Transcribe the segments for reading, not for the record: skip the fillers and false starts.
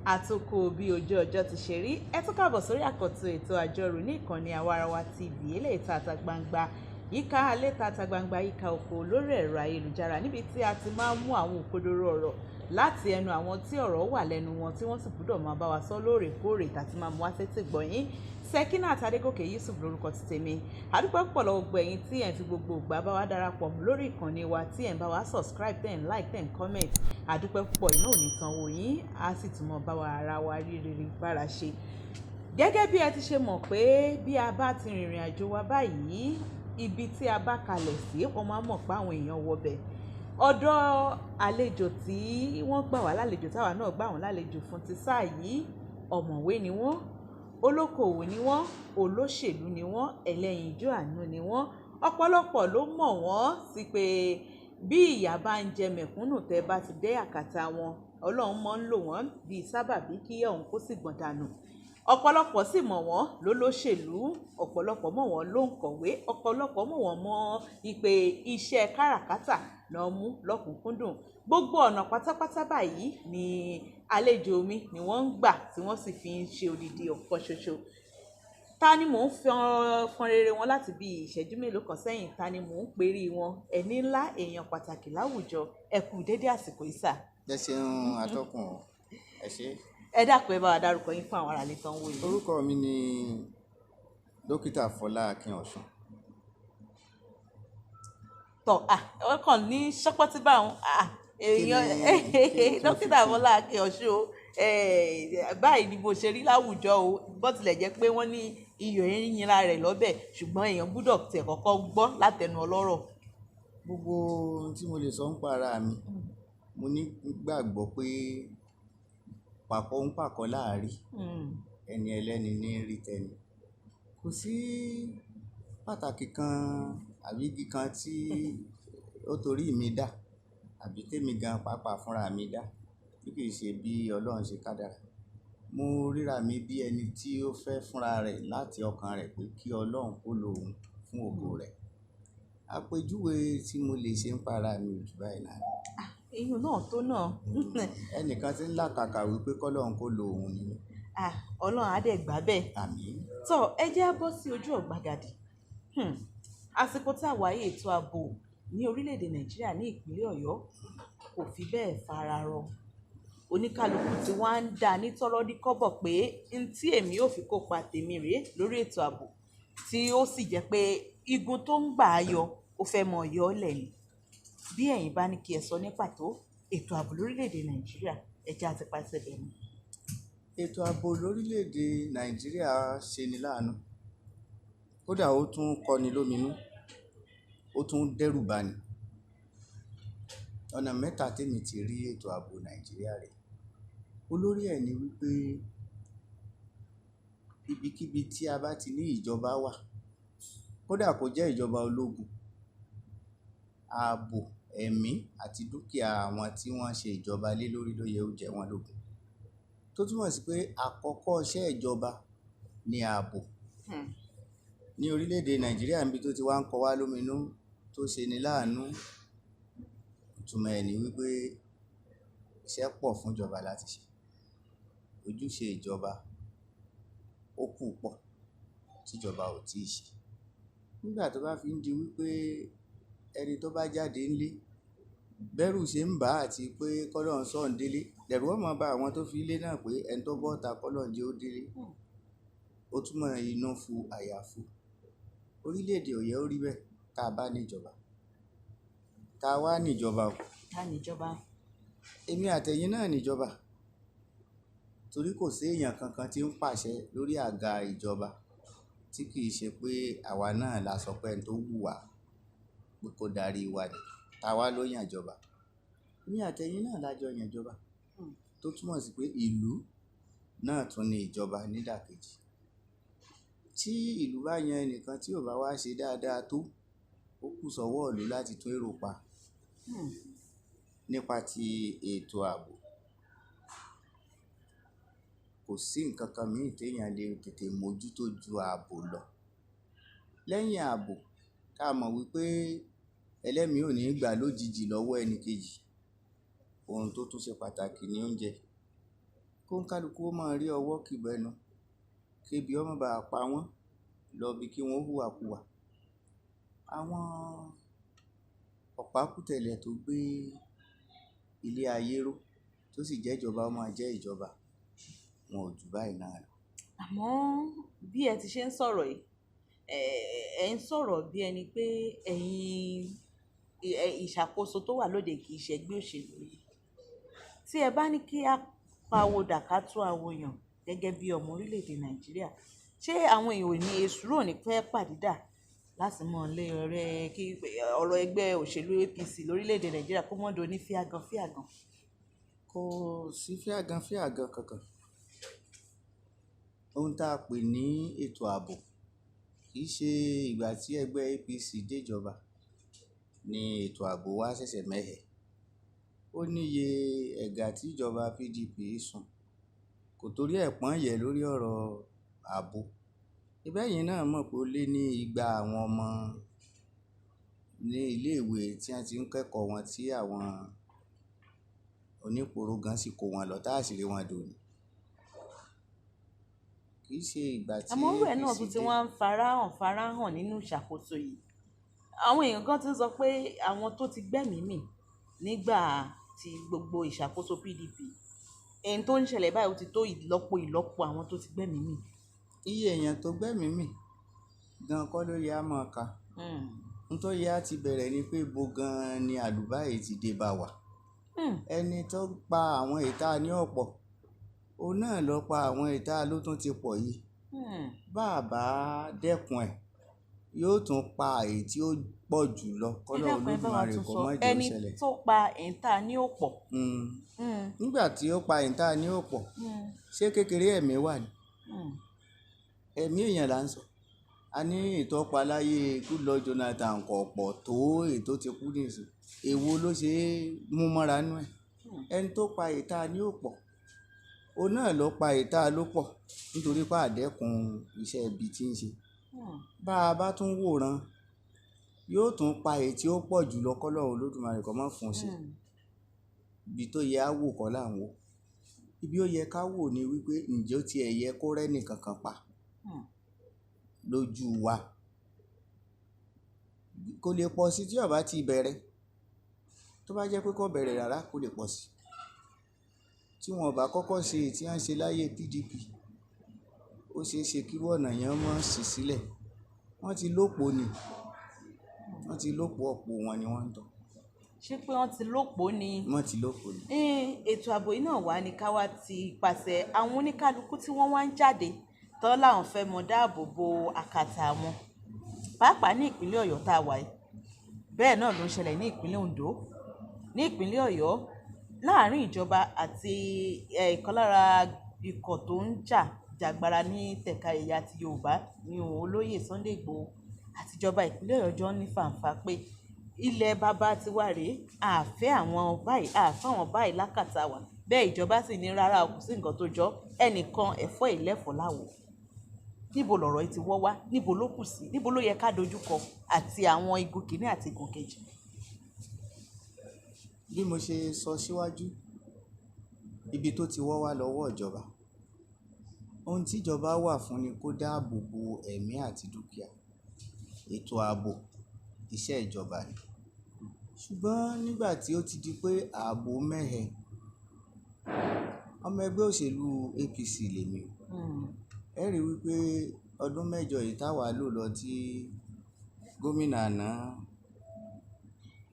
àtòkò bí ojú ọjọ́ ti ṣe rí ẹ tún káàbọ̀ sórí àkọ́tún ètò àjọrò ní ìkànnì Àwarawa TV eléyìí tata gbangba yíká alẹ́ tata gbangba yíká oko lórí ẹ̀rọ ayélujára níbi tí a ti máa ń mú àwọn òkodoro ọ̀rọ̀ láti ẹnu àwọn tí ọ̀rọ̀ wà lẹ́nu wọn tí wọ́n sì gbọ́dọ̀ máa bá wa sọ lóòrèkóòrè tàti máa mú wá sétí gbọ̀yìn. Sekinat Adégòkè Yusuf lórúkọ ti tèmi. Àdúpẹ́ púpọ̀ lọ́wọ́ gbogbo ẹ̀yin tí ẹ̀ ń fi gbogbo ìgbà bá wa darapọ̀ lórí ìkànnì wa tí ẹ̀ ń bá wa subscribe tẹ̀ ń like tẹ̀ ń comment. Àdúpẹ́ púpọ̀ iná ò ní tán wò yín á sì tún mọ bá wa ara wa rí rere bára ṣe. Gẹ́gẹ́ bí ẹ ti ṣe mọ̀ pé bí a bá ti rìnrìn àjò wa báyìí ibi tí a bá kalẹ̀ sí wọ́n máa mọ̀ pé àwọn èèyàn wọbẹ̀. Ọ̀dọ̀ àlejò tí wọ́n gbà wá lálejò táwa náà gbà wọ́n lálejò fún ti sáà yìí ọ̀mọ̀wé ni wọ́n, olókoòwò ni wọ́n, olóṣèlú ni wọ́n, ẹlẹ́yinjú àánú ni wọ́n. Ọ̀pọ̀lọpọ̀ ló mọ̀ wọ́n sí pé bí ìyà bá ń jẹ mẹ̀kúnnù tẹ́ bá ti dé àkàtà wọn Ọlọ́run máa ń lò wọ́n bíi sábàbí kí ọ̀hún kó sì gbọ̀n dànù. Ọ̀pọ̀lọpọ̀ sì mọ̀ wọ́n lólóṣèlú, ọ̀pọ̀lọpọ̀ mọ̀ wọ́n ló ń kọ̀wé, ọ̀pọ̀lọpọ̀ mọ̀ wọ́n mọ̀ ìpè iṣẹ́ káràkátà náà mú lọ́kùnkúndùn. Gbogbo ọ̀nà pátápátá báyìí ni àlejò mi ni wọ́n ń gbà tí wọ́n sì fi ń ṣe odidi ọ̀kan ṣoṣo. Ta ni mò ń fọn rere wọn láti bí ìṣẹ́jú mélòó kan sẹ́yìn, ta ni mò ń perí wọn, ẹni ńlá èèyàn pàtàkì láwùjọ. Ẹ kú dédé àsìkò yìí sà. Ẹ ṣeun atọ́kùn, ẹ ṣé. Ẹ dákun ẹ bá wa dárúkọ yín fún àwọn aráalé tán wò yìí. Orúkọ mi ni dókítà Fọlá Akínọ̀sùn. Ọkàn ní ṣọ́pọ́tì bá wọn èèyàn dókítà Fọlá Akínọ̀sùn báyìí ni mo ṣe rí láwùjọ o bó tilẹ̀ jẹ́ pé wọ́n ní iyọ̀ yínra rẹ̀ lọ́bẹ̀ ṣùgbọ́n èèyàn gbọ́dọ̀ tẹ̀ kọ́kọ́ gbọ́ látẹnu ọlọ́rọ̀. Gbogbo ohun tí mo lè sọ ń pa ara mi, mo ní gbàgbọ́ pé pàkọ́ ń pàkọ́ láàrí ẹni ẹlẹ́ni ní rí tẹni. Kò sí pàtàkì kan àbí igi kan tí ó torí mi dá àbí tèmi gan pàápàá fúnra mi dá bí kì í ṣe bí Ọlọ́run ṣe kádàrá. Mo ríra mi bí ẹni tí ó fẹ́ fúnra rẹ̀ láti ọkàn rẹ̀ pé kí Ọlọ́run kó lo òun fún ògo rẹ̀. Àpèjúwe tí mo lè ṣe ń pa ara mi ò jù báyìí náà. Èèyàn náà tó náà. Ẹnìkan tí ń làkàkà wípé kọ́lọ́run kó lo òun ni. Ọlọ́run á dẹ̀ gbà bẹ́ẹ̀. Àmín. Ẹ jẹ́ á bọ́ sí ojú ọ̀gbagadì. Àsìkò tá a wáyé ètò ààbò ní orílẹ̀-èdè Nàìjíríà ní ìpínlẹ̀ Ọ̀yọ́ kò fi bẹ́ẹ̀ fararọ. Oníkálukú tí wọ́n á ń dá ní tọ́rọ́ ní kọ́bọ̀ pé n tí èmi ò fi kópa tèmi rèé lórí ètò ààbò tí ó sì jẹ́ pé igun tó ń gbà á yọ ó fẹ́ mọ ọ̀yọ́ lẹ̀ ni. Bí ẹ̀yin bá ní kí ẹ sọ ní pàtó ètò ààbò lórílẹ̀-èdè Nàìjíríà ẹ jẹ́ á ti pàṣẹ bẹ̀rù. Ètò ààbò lórílẹ̀-èdè Nàìjíríà ṣe ni láàánú. Kódà ó tún kọni lóminú, ó tún dẹ́rù bani. Ọ̀nà mẹ́ta tèmi ti rí ètò ààbò Nàìjíríà rẹ̀. Olórí ẹ̀ ni wípé ibikíbi tí a bá ti ní ìjọba wà, kódà kó jẹ́ ìjọba ológun, ààbò ẹ̀mí àti dúkìá àwọn tí wọ́n ṣe ìjọba lé lórí ló yẹ ó jẹ wọ́n lógún. Tó túmọ̀ sí pé àkọ́kọ́ iṣẹ́ ìjọba ni ààbò. Ní orílẹ̀-èdè Nàìjíríà níbi tó ti wá ń kọ wá lóminú tó ṣe ni láàánú, ìtumọ̀ ẹ̀ ni wípé iṣẹ́ pọ̀ fún ìjọba láti ṣe. Ojúṣe ìjọba ó kù pọ̀ tí ìjọba ò tíì ṣe. Nígbà tó bá fi ń di wípé ẹni tó bá jáde ńlé bẹ́rù ṣe ń bà á àti pé kọ́lọ́run sọ̀ ń délé, lẹ̀rù ó máa bá àwọn tó fi ilé náà pé ẹni tó bọ́ta kọ́lọ́run jẹ́ ó délé. Ó túmọ̀ inú fu àyà fu. Orílẹ̀-èdè ò yẹ ó rí bẹ́ẹ̀ tá a bá níjọba. Tá a wá níjọba o. Ta níjọba? Èmi àtẹ̀yin náà níjọba. Torí kò sí èèyàn kankan tí ń pàṣẹ lórí àga ìjọba tí kì í ṣe pé àwa náà la sọ pé ẹni tó wù wá pé kó darí wa ni. Ta wá ló yàn ìjọba. Èmi àtẹ̀yin náà la jọ yàn ìjọba. Tó túmọ̀ sí pé ìlú náà tún ni ìjọba nídàkejì. Tí ìlú bá yan ẹnìkan tí ò bá wá ṣe dáadáa tó, ó kù sọ́wọ́ ìlú láti tún èrò pa. Nípa ti ètò ààbò, kò sí nǹkan kan míì téèyàn lè tètè mójútó ju ààbò lọ. Lẹ́yìn ààbò, ká mọ̀ wípé ẹlẹ́mìí ò ní gbà lójijì lọ́wọ́ ẹni kejì. Ohun tó tún ṣe pàtàkì ni oúnjẹ. Kò kó ń kálukú ó máa rí ọwọ́ kìbẹnu kébi ọmọ bá pa wọ́n lọ bí kí wọ́n hùwàkuwà. Àwọn ọ̀pákùtẹ̀lẹ̀ tó gbé ilé ayé ró tó sì jẹ́ ìjọba ó máa jẹ́ ìjọba, wọn ò jù báyìí náà lọ. Àmọ́ bí ẹ ti ṣe ń sọ̀rọ̀ yìí, ẹ ń sọ̀rọ̀ bí ẹni pé ìṣàkóso tó wà lóde kì í ṣẹgbẹ́ òṣèlú yìí. Tí ẹ bá ní kí a pawódà ká tún àwòyàn gẹ́gẹ́ bí ọmọ orílẹ̀-èdè Nàìjíríà, ṣé àwọn èèyàn ò ní èsúrò ní fẹ́ pàdídà láti mọ̀ lé kí ọ̀rọ̀ ẹgbẹ́ òṣèlú APC lórílẹ̀-èdè Nàìjíríà kó mọ́ do ní fíàgàn? Kò sí fíàgàn kankan. Ohun tá a pè ní ètò ààbò kì í ṣe ìgbà tí ẹgbẹ́ APC déjọba ni ètò ààbò wa ṣẹ̀ṣẹ̀ mẹ́hẹ̀. Ó níye ẹ̀gà tí ìjọba PDP sùn kò torí ẹ̀ pọ́n yẹ̀ lórí ọ̀rọ̀ ààbò. Ìbẹ́yìn náà mọ̀ pé ó lé ní 200 àwọn ọmọ ní iléèwé tí wọ́n ti ń kẹ́kọ̀ọ́ wọn tí àwọn onípòró gan sì kó wọn lọ tá a sì rí wọn dòní. Kì í ṣe ìgbà tí àmọ́ ọ̀rọ̀ ẹ̀ náà tún ti wá ń farahàn nínú ìṣàkóso yìí. Àwọn èèyàn kan ti ń sọ pé àwọn tó ti gbẹ́mìí mì nígbà tí gbogbo ìṣàkóso PDP, èyí tó ń ṣẹlẹ̀ báyìí ó ti tó ìlọ́po àwọn tó ti gbẹ́mìí mì. Iye èèyàn tó gbẹ́mìí mì gan kọ́ ló yẹ á máa kà. N tó yẹ á ti bẹ̀rẹ̀ ni pé bo gan ni àlùbáyé ti dé bá wa. Ẹni tó pa àwọn ìta ní ọ̀pọ̀, òun náà ló pa àwọn ìta ló tún ti pọ̀ yìí. Bàbá dẹ́kun ẹ̀ yóò tún pa èyí tí ó pọ̀ jù lọ kọ́lọ́ Olódùmarè kó má jẹ́ ó ṣẹlẹ̀. Ẹni tó pa ìta ní ọ̀pọ̀. Nígbà tí ó pa ìta ní ọ̀pọ̀, ṣé kékeré ẹ̀mí wà ní? Ẹ̀mí èèyàn là ń sọ. A ní ìtọ́pa láyé Goodluck Jonathan kò pọ̀ tó ètò ti kú nìsín. Èwo ló ṣe é mú mọ́ra nú ẹ̀? Ẹni tó pa ìta ní ọ̀pọ̀, òun náà ló pa ìta ló pọ̀ nítorí pé àdẹ́kun iṣẹ́ ibi tí ń ṣe. Bá a bá tún wòran, yóò tún pa èyí tí ó pọ̀ jù lọ kọ́lọ́ Olódùmarè kó má fún un ṣe. Ibi tó yẹ á wò kọ́ là ń wò. Ibi ó yẹ ká wò ni wípé ǹjẹ́ ó tiẹ̀ yẹ kó rẹ́nì kankan pa lójú wa. Kò lè pọ̀ sí tí ó bá ti bẹ̀rẹ̀. Tó bá jẹ́ pé kó bẹ̀rẹ̀ rárá kò lè pọ̀ sí. Tí wọn ò bá kọ́kọ́ ṣe èyí tí wọ́n ṣe láyé PDP, ó ṣeé ṣe kí ọ̀nà yẹn mọ́ sí sílẹ̀. Wọ́n ti lópo ni. Wọ́n ti lópo ọ̀pọ̀ wọn ni wọ́n ń tọ̀. Ṣé pé wọ́n ti lópo ni? Wọ́n ti lópo ni. Ètò ààbò yìí náà wà ní ká wá ti pàṣẹ àwọn oníkálukú tí wọ́n wá ń jáde tán láwọn fẹ́ mọ dáàbò bo àkàtà wọn. Pàápàá ní ìpínlẹ̀ Ọ̀yọ́ tá a wà yìí. Bẹ́ẹ̀ náà ló ń ṣẹlẹ̀ ní ìpínlẹ̀ Oǹdó. Ní ìpínlẹ̀ Ọ̀yọ́, láàárín ìjọba àti ìkan lára ikọ̀ tó ń jàgbara ní tẹ̀ka ẹ̀yà ti Yorùbá ní olóyè Sunday Igboho àtijọba ìpínlẹ̀ Ọ̀yọ́ jọ ní fàǹfà pé ilẹ̀ bàbá tiwa rèé, àfẹ́ àwọn báyìí lákàtà wa. Bẹ́ẹ̀ ìjọba sì ní rárá kò sí nǹkan tó jọ ẹnìkan ẹ̀fọ́ ìlẹ́fọ̀ láwo. Níbo lọ̀rọ̀ yìí ti wọ́ wá? Níbo ló kù sí? Níbo ló yẹ ká dojúkọ àti àwọn igun kìíní àti igun kejì? Bí mo ṣe sọ síwájú, ibi tó ti wọ́ wá lọ́wọ́ ìjọba. Ohun tí ìjọba wà fún ni kó dáàbò bo ẹ̀mí àti dúkìá. Ètò ààbò iṣẹ́ ìjọba ni. Ṣùgbọ́n nígbà tí ó ti di pé ààbò mẹ́hẹ̀, ọmọ ẹgbẹ́ òṣèlú APC lèmi o. Ẹ rí wípé ọdún 8 yìí táwa lò lọ tí gómìnà àná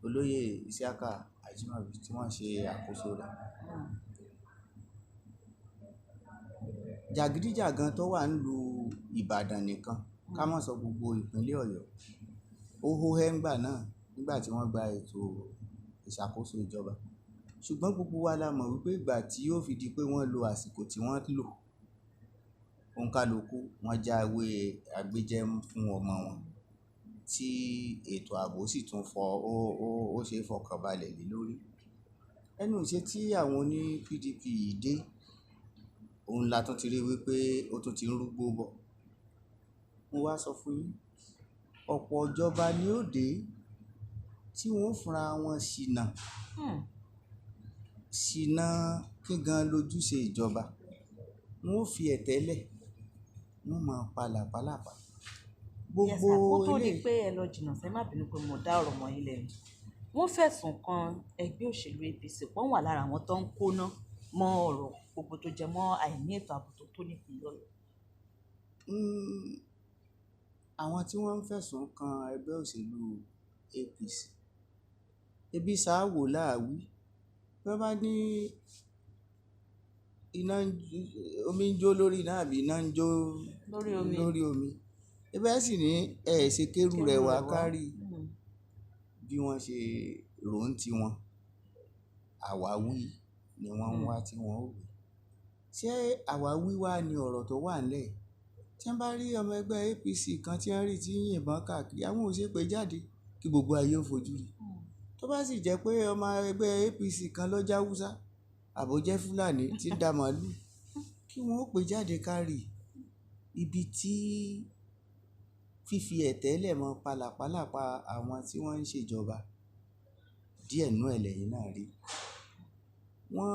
olóyè Isiaka Ajímọ̀bí tí wọ́n ṣe àkóso rẹ̀. Jàgídíjàgan tó wà nílùú Ìbàdàn nìkan, ká má sọ gbogbo ìpínlẹ̀ Ọ̀yọ́, ó hó hẹ́ngbà náà nígbà tí wọ́n gba ètò ìṣàkóso ìjọba. Ṣùgbọ́n gbogbo wa la mọ̀ wípé ìgbà tí yóò fi di pé wọ́n lo àsìkò tí wọ́n lò, òǹkàlùkù wọn jáwé àgbéjẹ́mú fún ọmọ wọn tí ètò ààbò sì tún ó ṣe é fọkànbalẹ̀ lé lórí. Ẹnu ìṣe tí àwọn oní PDP yìí dé, òun la tún ti rí wípé ó tún ti ń rúgbó bọ̀. Mo wá sọ fún yín, ọ̀pọ̀ ìjọba ni ó dé tí wọ́n fúnra wọn ṣìnà kí gan lójúṣe ìjọba. wọn ó fi ẹ̀tẹ́ lẹ̀ wọ́n máa pa làpálàpá Yes, gbogbo sir. Kó tó di ilé pé ẹ lọ jìnnà sẹ́ má bínú pé mo dá ọ̀rọ̀ mọ́ yín lẹ́nu. Wọ́n fẹ̀sùn kan ẹgbẹ́ òṣèlú APC pọ́n wà lára àwọn tó ń kóná mọ́ ọ̀rọ̀ gbogbo tó jẹ mọ́ àìní ètò ààbò tó nípìnlẹ̀ Ọ̀yọ́. àwọn tí wọ́n ń fẹ̀sùn kan ẹgbẹ́ òṣèlú APC ebi sáàwò láàwí bí wọ́n bá ní omi ń jó lórí iná àbí iná ń jó lórí omi ẹbẹ́ sì ní ṣe kérù rẹ̀ wá kárí bí wọ́n ṣe rò ń tiwọn àwáwí ni wọ́n ń wá tí wọ́n ò wí ṣé àwáwí wá ní ọ̀rọ̀ tó wà nílẹ̀ tí wọ́n bá rí ọmọ ẹgbẹ́ APC kan tí wọ́n rí tí ń yìnbọn káàkiri àwọn ò ṣe pé jáde kí gbogbo ayé ó fojú rí tó bá sì jẹ́ pé ọmọ ẹgbẹ́ APC kan ló jẹ́ Haúsá àbójẹ́ Fúlàní tí ń da màálù kí wọ́n ó pè jáde kárí ibi tí fífi ẹ̀tẹ́ lẹ̀ mọ́ pálapàlapa àwọn tí wọ́n ń ṣèjọba díẹ̀ nú ẹ̀ lẹ́yìn náà rí wọ́n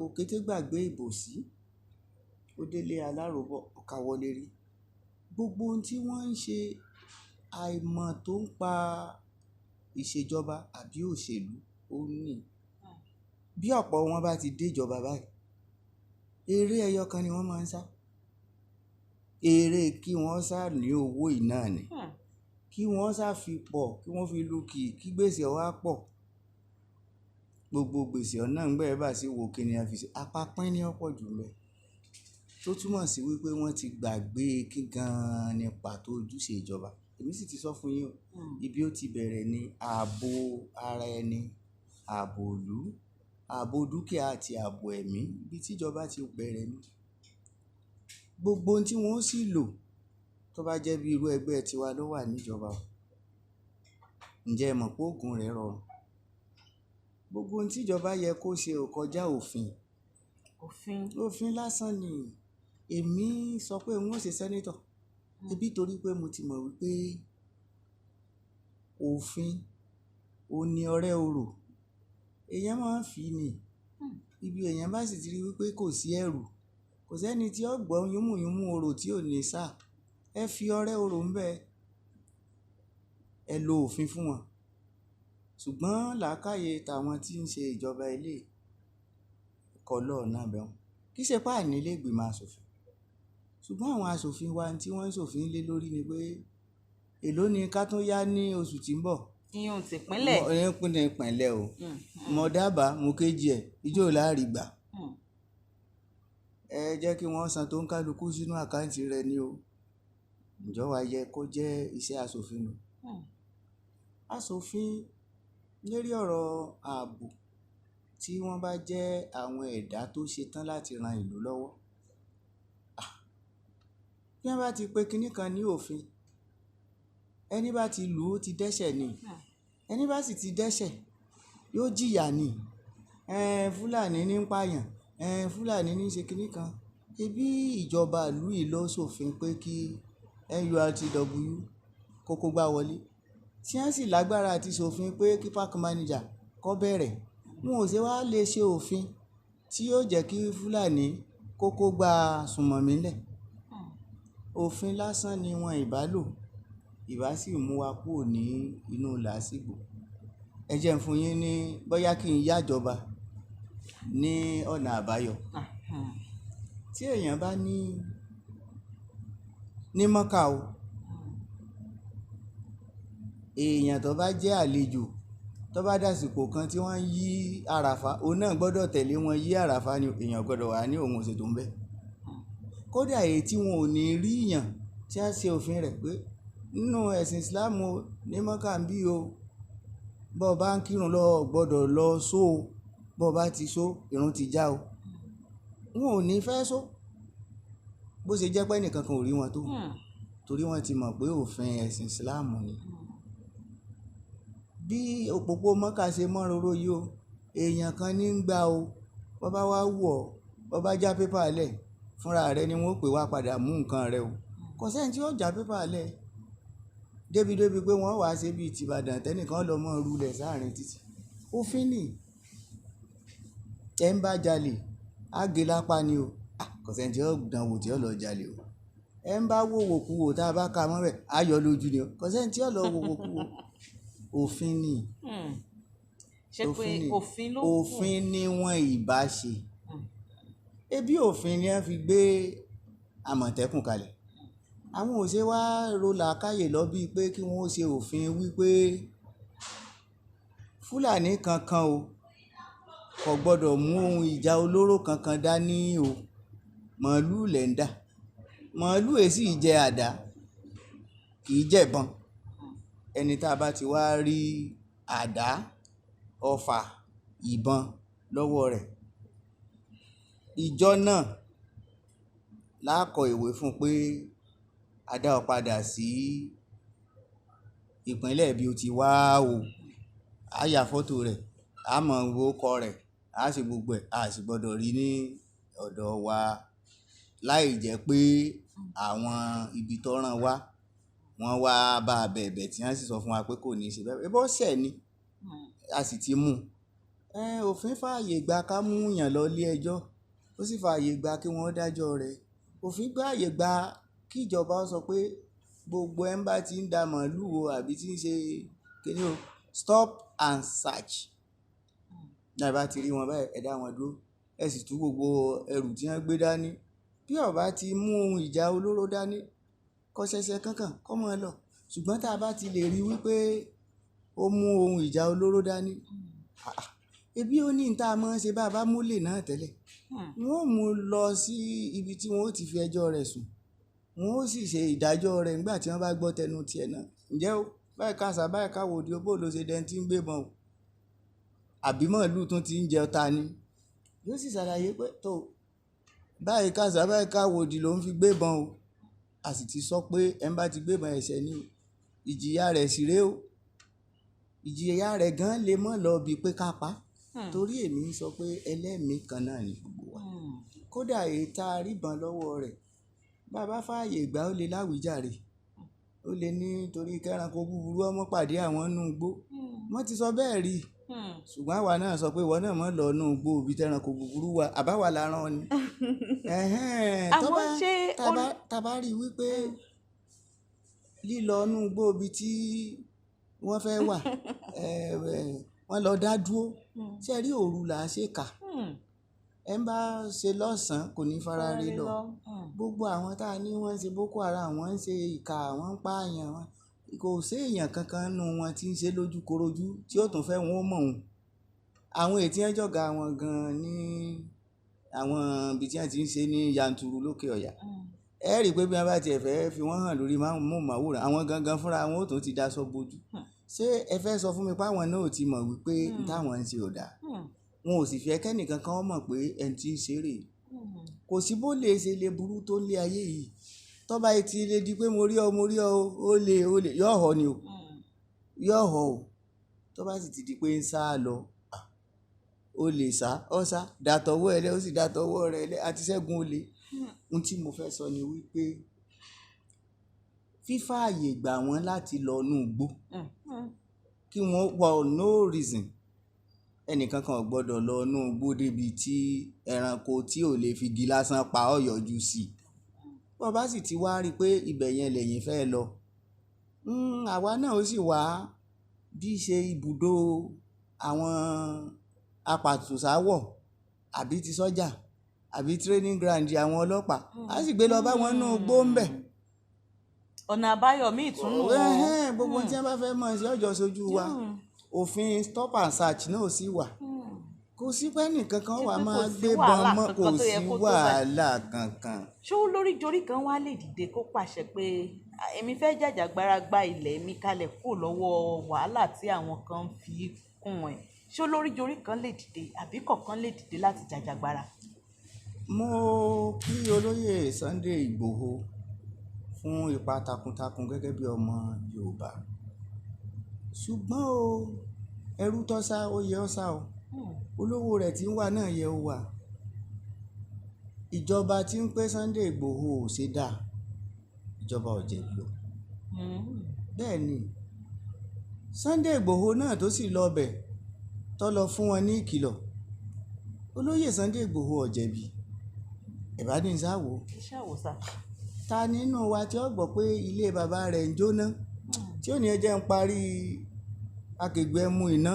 òkété gbàgbé ìbòsí ó délé aláròbọ̀ káwọlé rí gbogbo ohun tí wọ́n ń ṣe àìmọ̀ tó ń pa ìṣèjọba àbí òṣèlú ó ní bí ọ̀pọ̀ wọn bá ti déjọba báyìí eré ẹyọ kan ni wọ́n máa ń sá eré kí wọ́n sá ní owó iná ni kí wọ́n sá fi pọ̀ kí wọ́n fi lu kí gbèsè wá pọ̀ gbogbo gbèsè ọ̀nà ń gbẹ́ bá sí wo kí ni a fi ṣe apapín ní ọ̀pọ̀ jù lọ tó túmọ̀ sí wípé wọ́n ti gbàgbé kí gan-an ní pàtó ojúṣe ìjọba èmi sì ti sọ fún yín o ibi ó ti bẹ̀rẹ̀ ní ààbò ara ẹni ààbò ìlú ààbò dúkìá àti ààbò ẹ̀mí ibi tíjọba ti bẹ̀rẹ̀ ní gbogbo ohun tí wọ́n sì lò tó bá jẹ́ bí irú ẹgbẹ́ tiwa ló wà níjọba ǹjẹ́ ẹ mọ̀ pé oògùn rẹ̀ rọrùn gbogbo ohun tíjọba yẹ kó ṣe ò kọjá òfin lásán ni èmi sọ pé n ó ṣe sẹ́nétọ̀ ebi torí pé mo ti mọ̀ wípé òfin ò ní ọ̀rẹ́ orò èèyàn máa ń fi ni ibi èèyàn bá sì ti rí wípé kò sí ẹ̀rù kò sẹ́ni tí ó gbọ́ yúnmùyúnmù orò tí ò ní sá ẹ fi ọ̀rẹ́ orò ń bẹ ẹ lo òfin fún wọn ṣùgbọ́n làákàyè tàwọn tí ń ṣe ìjọba ilé ẹ̀kọ́ lọ́ọ̀ náà bẹ̀ wọ́n kì í ṣe páà nílé ìgbìmọ̀ asòfin ṣùgbọ́n àwọn asòfin wa tí wọ́n ń ṣòfin lé lórí ni pé èló ni ká tún yá ní oṣù tí ń bọ̀ ìyún tìpínlẹ̀ ìpínlẹ̀ o mo dábàá mo kéjì ẹ̀ ijó láàrí gbà ẹ jẹ́ kí wọ́n san tó ń kálukú sínú àkáǹtì rẹ̀ ni o ǹjọ́ wa yẹ kó jẹ́ iṣẹ́ asòfin nù asòfin lérí ọ̀rọ̀ ààbò tí wọ́n bá jẹ́ àwọn ẹ̀dá tó ṣetán láti ran ìlú lọ́wọ́ bí wọ́n bá ti pe kinní kan ní òfin ẹni bá ti lù ú ti dẹ́ṣẹ̀ ni ẹni bá sì ti dẹ́ṣẹ̀ yóò jìyà ni Fúlàní ní ń pààyàn Fúlàní ní ń ṣe kinní kan ebi ìjọba ìlú yìí ló ṣòfin pé kí NURTW kókó gbá wọlé tí wọ́n sì lágbára àti ṣòfin pé kí park manager kó bẹ̀rẹ̀ wọn ò ṣe wá lè ṣe òfin tí yóò jẹ́ kí Fúlàní kókó gba sùnmọ̀mí lẹ̀ òfin lásán ni wọn ìbá lò ìbá sì mú wa kúrò ní inú làásìgbò ẹ jẹ́ n fún yín ní bóyá kí n yájọba ní ọ̀nà àbáyọ tí èèyàn bá ní mọ́kà o èèyàn tó bá jẹ́ àlejò tó bá dàsìkò kan tí wọ́n yí àràfà òun náà gbọ́dọ̀ tẹ̀lé wọn yí àràfà ni èèyàn gbọ́dọ̀ wà ní òun òṣètò ń bẹ kódà èyí tí wọn ò ní rí yàn tí a ṣe òfin rẹ̀ pé nínú ẹ̀sìn Islam ní mọ́kà ń bí o bọ́ ọ bá ń kírun lọ gbọ́dọ̀ lọ só o bọ́ ọ bá ti só ìrun ti já o wọn ò ní fẹ́ só bó ṣe jẹ́ pé nìkan kan ò rí wọn tó torí wọ́n ti mọ̀ pé òfin ẹ̀sìn Islam ni bí òpópó mọ́kà ṣe mọ́ rorò yìí o èèyàn kan ní ń gbà o bọ́ bá wá wù ọ́ bọ́ bá já pépà lẹ̀ fúnra rẹ ni wọ́n pè wá padà mú nǹkan rẹ o kò sẹ́ni tí ó já pépà lẹ̀ débi pé wọ́n wàá ṣe bíi tìbàdàn tẹ́nìkan lọ mọ́ rulẹ̀ sáàrin títì òfin ni ẹ̀ ń bá jalè àgé lápá ni o kò sẹ́ni tí ó dán wò tí ó lọ jalè o ẹ ń bá wòwò kú wò tá a bá ka mọ́ bẹ́ẹ̀ ayọ̀ lójú ni o kò sẹ́ni tí ó lọ wòwò kú wò òfin ni ṣé pé òfin ló kù òfin ni wọ́n ìbá ṣe ebi òfin ni wọ́n fi gbé Àmọ̀tẹ́kùn kalẹ̀ àwọn ò ṣe wá ro làákàyè lọ bíi pé kí wọ́n ṣe òfin wípé Fúlàní kankan o kò gbọ́dọ̀ mú ohun ìjà olóró kankan dání o màálù lẹ́ńdà màálù èsì jẹ àdá kì í jẹ̀bọn ẹni tá a bá ti wá rí àdá ọfà ìbọn lọ́wọ́ rẹ̀ ìjọ náà lákọ ìwé fún pé a dá ọ padà sí ìpínlẹ̀ bí o ti wá o a yà fọ́tò rẹ̀ a mọ̀ orúkọ rẹ̀ a sì gbogbo ẹ̀ a sì gbọ́dọ̀ rí ní ọ̀dọ̀ wa láì jẹ́ pé àwọn ibi tó ràn wá wọ́n wá bá a bẹ̀bẹ̀ tí wọ́n sì sọ fún wa pé kò ní í ṣe bẹ́ẹ̀ bọ́ sẹ̀ ni a sì ti mú òfin fààyè gba ká mú yàn lọ ilé ẹjọ́ ó sì fààyè gba kí wọ́n dájọ́ rẹ̀ òfin gbààyè gba kí ìjọba sọ pé gbogbo ẹ̀ ń bá ti ń da màálùú o àbí tí ń ṣe kíní o stop and search náà bá ti rí wọn báyìí ẹ dá wọn dúró ẹ sì tú gbogbo ẹrù tí wọ́n gbé dání bí ó bá ti mú ohun ìjà olóró dání kó ṣẹ̀ṣẹ̀ kankan kó mọ́ ẹ lọ ṣùgbọ́n tá a bá ti lè rí wípé ó mú ohun ìjà olóró dání ebi ó ní níta mọ́ ṣe bá a bá múlẹ̀ náà tẹ́lẹ̀ wọ́n mú lọ sí ibi tí wọ́n ó ti fi ẹjọ́ rẹ̀ sùn wọ́n ó sì ṣe ìdájọ́ rẹ̀ nígbà tí wọ́n bá gbọ́ tẹnu tiẹ̀ náà ǹjẹ́ o báyìí kásá báyìí káwò òdi opó ló ṣe dẹni tí ń gbébọn o àbí màálù tún ti ń jẹ ọta ni yóò sì ṣàlàyé pé tó báyìí kásá báyìí káwò òdi ló ń fi gbébọn o a sì ti sọ pé ẹ̀ ń bá ti gbébọn ẹ̀ṣẹ̀ ni o ìjìyà rẹ̀ sì rèé o ìjìyà rẹ̀ gan lè mọ́ lọ bíi pé ká pa torí èmi ń sọ pé ẹlẹ́mìí kan náà ni gbogbo wa kódà èyí tá a ríbọn lọ́wọ́ rẹ̀ bàbá fààyè gbà ó lè láwíjàre ó lè ní torí kẹranko búburú ọmọ pàdé àwọn nù gbó wọ́n ti sọ bẹ́ẹ̀ rí ṣùgbọ́n àwa náà sọ pé ìwọ náà mọ̀ lọ nù gbó ibi tẹranko búburú wa àbáwá la rán ọ ni tábà rí wípé lílọ nù gbó ibi tí wọ́n fẹ́ wà wọ́n lọ dá dúró ṣe rí òru là á ṣe kà ẹ ń bá ṣe lọ́sàn-án kò ní fara rí lọ gbogbo àwọn tá a ní wọ́n ń ṣe Boko Haram wọ́n ń ṣe ìkà wọ́n ń pààyàn wọn kò sí èèyàn kankan nù wọn tí ń ṣe lójú korojú tí ó tún fẹ́ wọn mọ̀ wọn àwọn ètí ẹ̀ jọ̀gá wọn gan ní àwọn ibi tí wọ́n ti ń ṣe ní yanturu lókè ọ̀yà ẹ rí i pé bí wọ́n bá tiẹ̀ fẹ́ fi wọ́n hàn lórí móhùnmáwòrán àwọn gangan fúnra wọn ó tún ti daṣọ bojú ṣé ẹ fẹ́ sọ fún mi pé àwọn náà ò ti mọ̀ wípé táwọn ń ṣe ò dáa wọn ò sì fẹ́ kẹ́nìkan kan mọ̀ pé ẹni tí ń ṣeré kò sí bó lè ṣe lè burú tó lé ayé yìí tọ́ba ti lè di pé mo rí ọ ó lè yọ̀ họ ni o yọ̀ họ o tọ́ba sì ti di pé ń sá lọ ó lè sá ọ sá dàtọ̀wọ́ ẹ lẹ́ ó sì dàtọ̀wọ́ rẹ lẹ́ àti ṣẹ́gun ó lè ohun tí mo fẹ́ sọ ni wípé fífààyè gbà wọ́n láti lọ nú igbó kí wọ́n for no reason ẹnìkan kan ò gbọ́dọ̀ lọ nú igbó débi tí ẹranko tí ò lè fi igi lásán pa ọ́ yọjú sí i bọ́ bá sì ti wá rí i pé ibẹ̀ yẹn lẹ́yìn fẹ́ lọ àwa náà ó sì wá bí ṣe ibùdó àwọn apàtùsáwọ̀ àbí ti sọ́jà àbí training ground àwọn ọlọ́pàá á sì gbé lọ bá wọn nú igbó ń bẹ̀. ọ̀nà àbáyọ míì tún nù gbogbo tí wọ́n bá fẹ́ mọ̀ sí ọjọ́ sójú wa òfin stop and search náà sì wà kò sí pé nìkan kan wà máa gbé bọ́n mọ́ kò sí wàhálà kankan. ṣé ó lórí jorí kan wá lè dìde kó pàṣẹ pé èmi fẹ́ jàjàgbara gba ilẹ̀ mi kalẹ̀ kó lọ́wọ́ wàhálà tí àwọn kan ń fi kún ẹ̀ ṣé ó lórí jorí kan lè dìde àbí kọ̀ọ̀kan lè dìde láti jàjàgbara. mo kí olóyè Sunday Ìgbòho fún ipa takuntakun gẹ́gẹ́ bí ọmọ Yorùbá ṣùgbọ́n o ẹrú tọ́sá ó yẹ ọ́ sá o olówó rẹ̀ tí ń wà náà yẹ ó wà ìjọba tí ń pé Sunday Ìgbòho ò ṣe dáa ìjọba ò jẹ̀bi o bẹ́ẹ̀ ni Sunday Ìgbòho náà tó sì lọ bẹ̀ tó lọ fún wọn ní ìkìlọ̀ olóyè Sunday Ìgbòho ò jẹ̀bi ẹ̀bá ní ìsáwò iṣẹ́ àwòsà. ta nínú wa tí ó gbọ́ pé ilé bàbá rẹ̀ ń jóná tí ò ní ẹ jẹ́ ń parí akègbè mú iná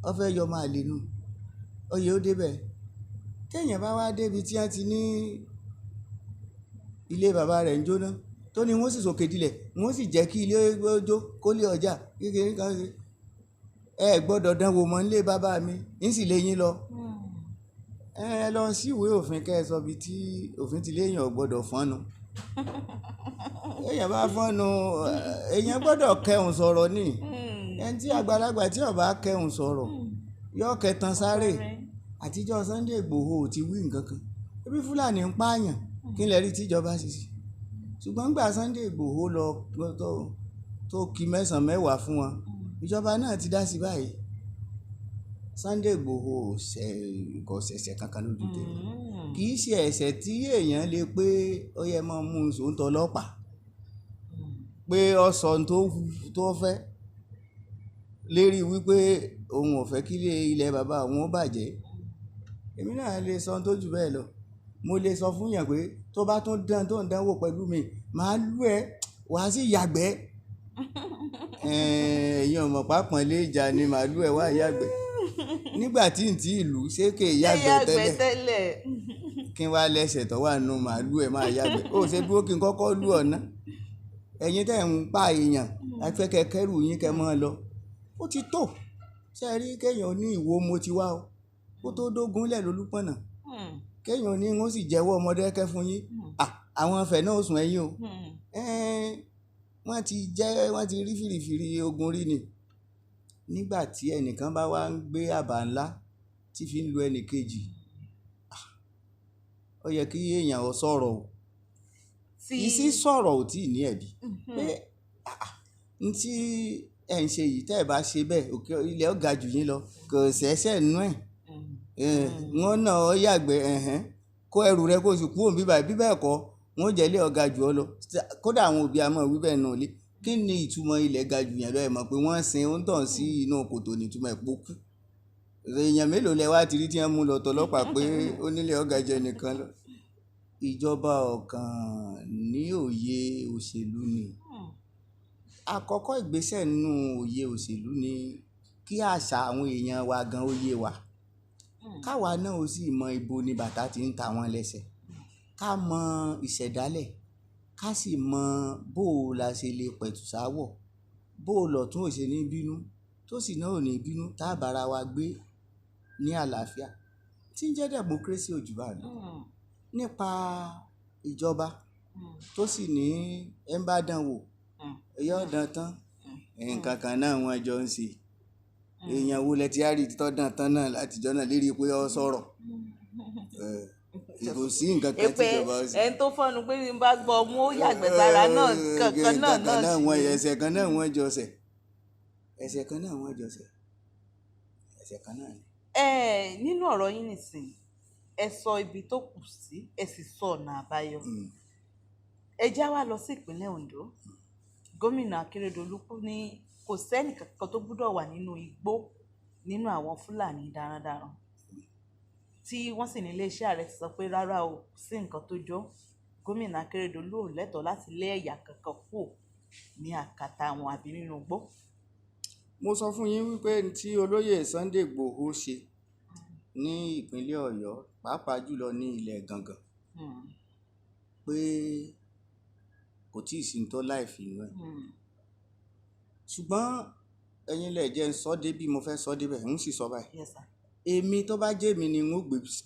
ó fẹ́ yọ máa lè nù oyè ó débẹ̀ téèyàn bá wá débi tí wọ́n ti ní ilé bàbá rẹ̀ ń jóná tó ní wọ́n sì sòkè dilẹ̀ wọ́n sì jẹ́ kí ilé ọjọ́ kó lé ọjà kékeré kan ṣe ẹ gbọ́dọ̀ dánwò mọ́ nílé bàbá mi ń sì lé yín lọ ẹ lọ sí ìwé òfin kẹ́ ẹ sọ bí tí òfin ti léèyàn ò gbọ́dọ̀ fọ́nù èèyàn bá fọ́nù èèyàn gbọ́dọ̀ kẹhùn sọ̀rọ̀ ní ẹni tí àgbàlagbà tí ó bá kẹhùn sọ̀rọ̀ yóò kẹtàn sáré àtijọ́ Sunday Igboho ò ti wí nǹkan kan ebi Fúlàní ń pààyàn kí lẹ rí tíjọba ṣe sí ṣùgbọ́n gbà Sunday Igboho lọ tó kí mẹ́sàn-án mẹ́wàá fún wọn ìjọba náà ti dá sí báyìí Sunday Igboho kò ṣẹ̀ṣẹ̀ kankan lójú tèmi kì í ṣe ẹ̀ṣẹ̀ tí èèyàn lè pé ó yẹ mọ́ mú un sòun tọlọ́pàá pé ọ̀sán tó fẹ́ lérí wípé òun ò fẹ́ kí ilẹ̀ bàbá òun ó bàjẹ́ èmi náà lè sọ tó jù bẹ́ẹ̀ lọ mo lè sọ fún yàn pé tó bá tún dán tó ń dánwò pẹ̀lú mi màá lù ẹ́ wàá sì yàgbẹ́ èèyàn mọ̀ pápọ̀n lé ìjà ni màá lù ẹ́ wá yàgbẹ́ nígbà tí n tí ìlú ṣé kè yàgbẹ́ tẹ́lẹ̀ kí n wá lẹ́sẹ̀ tó wà nù màá lù ẹ́ máa yàgbẹ́ ó ṣe dúró kí n kọ́kọ́ lù ọ̀nà ẹ̀yin tẹ́ ń pa èèyàn afẹ́kẹ́ kẹ́rù yín kẹ́ mọ́ ọ lọ ó ti tó ṣe rí kéèyàn ní ìwo mo ti wá o ó tó dógún lẹ̀ lólúpọ̀nà kéèyàn ní wọ́n sì jẹ́wọ́ ọmọdé kẹ́ fún yín àwọn afẹ́ náà sùn ẹ̀yìn o wọ́n ti rí fìrìfìrì ogun rí ni nígbà tí ẹnìkan bá wá ń gbé àbá ńlá tí fi ń lu ẹnì kejì ó yẹ kí èèyàn ó sọ̀rọ̀ o ìsí sọ̀rọ̀ ò tí ì ní ẹ̀bi pé n tí ẹ̀ ń ṣe yìí tẹ́ ẹ̀ bá ṣe bẹ́ẹ̀ òkè ilẹ̀ ó ga jù yín lọ kò ṣẹ̀ṣẹ̀ nú ẹ̀ wọ́n náà ó yàgbẹ́ kó ẹrù rẹ kó sì kú òun bíbá kọ́ wọ́n jẹ́ ilé ọ̀gá jù ọ lọ kódà àwọn òbí àmọ́ wí bẹ́ẹ̀ náà lé kí ni ìtumọ̀ ilẹ̀ ga jù yẹn lọ ẹ̀ mọ̀ pé wọ́n sin ó ń tàn sí inú kòtò ní ìtumọ̀ ẹ̀pọ̀ kú èèyàn mélòó lẹ wá ti rí tí wọ́n mú lọ tọlọ́pàá pé ó nílé ọ̀gá jẹ nìkan lọ ìjọba ọ̀kan ní òye òṣèlú ni àkọ́kọ́ ìgbésẹ̀ nínú òye òṣèlú ni kí àṣà àwọn èèyàn wa gan ó yé wa káwa náà ó sì mọ ibo ni bàtà ti ń ta wọn lẹ́sẹ̀ ká mọ ìṣẹ̀dálẹ̀ ká sì mọ bó o la ṣe lè pẹ̀tù sáwọ̀ bó o lọ̀tún ò ṣe ní bínú tó sì náà ò ní bínú tá a bára wa gbé ní àlàáfíà tí ń jẹ́ democracy òjò bá lọ nípa ìjọba tó sì ní ẹ̀ ń bá dán wò ẹ̀yọ́ ọ̀dàn tán nǹkan kan náà wọ́n jọ ń ṣe èèyàn wo lẹ ti á rí títọ́ dàn tán náà látijọ́ náà lérí pé ọ sọ̀rọ̀ kò sí nǹkan kan tí ìjọba ó sì. ẹni tó fọ́nu pé bí n bá gbọ́ ọmú ó yàgbẹ́ sára náà kankan náà sí. ẹsẹ̀ kan náà wọ́n jọ ṣẹ̀ ẹsẹ̀ kan náà wọ́n jọ ṣẹ̀ ẹsẹ̀ kan náà ni. nínú ọ̀rọ̀ yín nìsín ẹ sọ ibi tó kù sí ẹ sì sọ ọ̀nà àbáyọ ẹ já wa lọ sí ìpínlẹ̀ Ondo gómìnà Akérédolú ní kò sẹ́nì kankan tó gbúdọ̀ wà nínú igbó nínú àwọn Fúlàní darandaran tí wọ́n sì ní iléeṣẹ́ ààrẹ ti sọ pé rárá o sí nǹkan tó jọ gómìnà Akérédolú ò lẹ́tọ̀ọ́ láti lé ẹ̀yà kankan kúrò ní àkàtà àwọn àbí nínú igbó. mo sọ fún yín wípé tí olóyè Sunday Igboho ṣe ní ìpínlẹ̀ Ọ̀yọ́ pàápàá jùlọ ní ilẹ̀ Ìgàngàn pé kò tí ì sí ní tó láì fi inú ẹ̀ ṣùgbọ́n ẹ̀yin lẹ̀ jẹ́ ń sọ dé bí mo fẹ́ sọ débẹ̀ ń sì sọ báyìí. Yes, sir. èmi tó bá jẹ́ mi ni n ó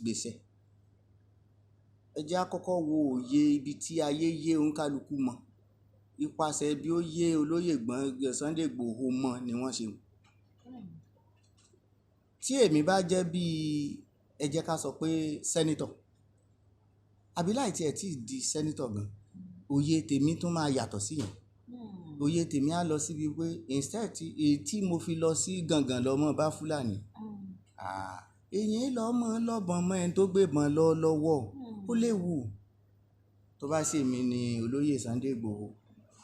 gbèsè ẹ jẹ́ àkọ́kọ́ wo òye ibi tí ayé yé òǹkálukú mọ̀ ipasẹ̀ bí ó yé olóyè Sunday Igboho mọ̀ ni wọ́n ṣe. tí èmi bá jẹ́ bíi ẹ jẹ́ ká sọ pé sẹ́nitọ̀ àbí láì tiẹ̀ tí ì di sẹ́nitọ̀ gan òye tèmi tún máa yàtọ̀ sí yẹn òye tèmi á lọ síbi pé instead tí mo fi lọ sí Ìgàngàn lọ́mọ bá Fúlàní èyí lọ́mọ lọ́bọ̀n mọ́ ẹni tó gbébọn lọ́wọ́ ó léwu tó bá ṣe mí ni olóyè Sunday Igboho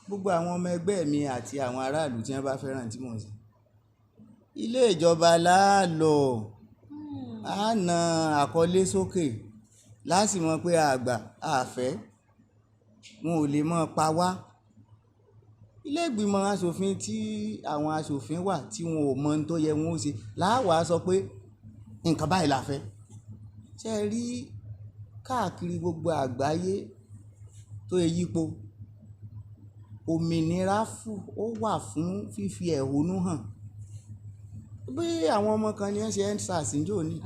gbogbo àwọn ọmọ ẹgbẹ́ mi àti àwọn aráàlú tí wọ́n bá fẹ́ràn tí mò ń sọ ilé ìjọba láàlọ́ á na àkọlé sókè láti mọ̀ pé àgbà àfẹ́ wọn ò lè mọ̀ pa wá. Ilé ìgbìmọ̀ asòfin tí àwọn asòfin wà tí wọn ò mọ ohun tó yẹ wọn ó ṣe láwàá sọ pé nǹkan báyìí la fẹ́. Ṣé ẹ rí káàkiri gbogbo àgbáyé tó yẹ yípo òmìnira ó wà fún fífi ẹ̀hónú hàn. Bí àwọn ọmọ kan ní wọ́n ṣe EndSARS níjó ní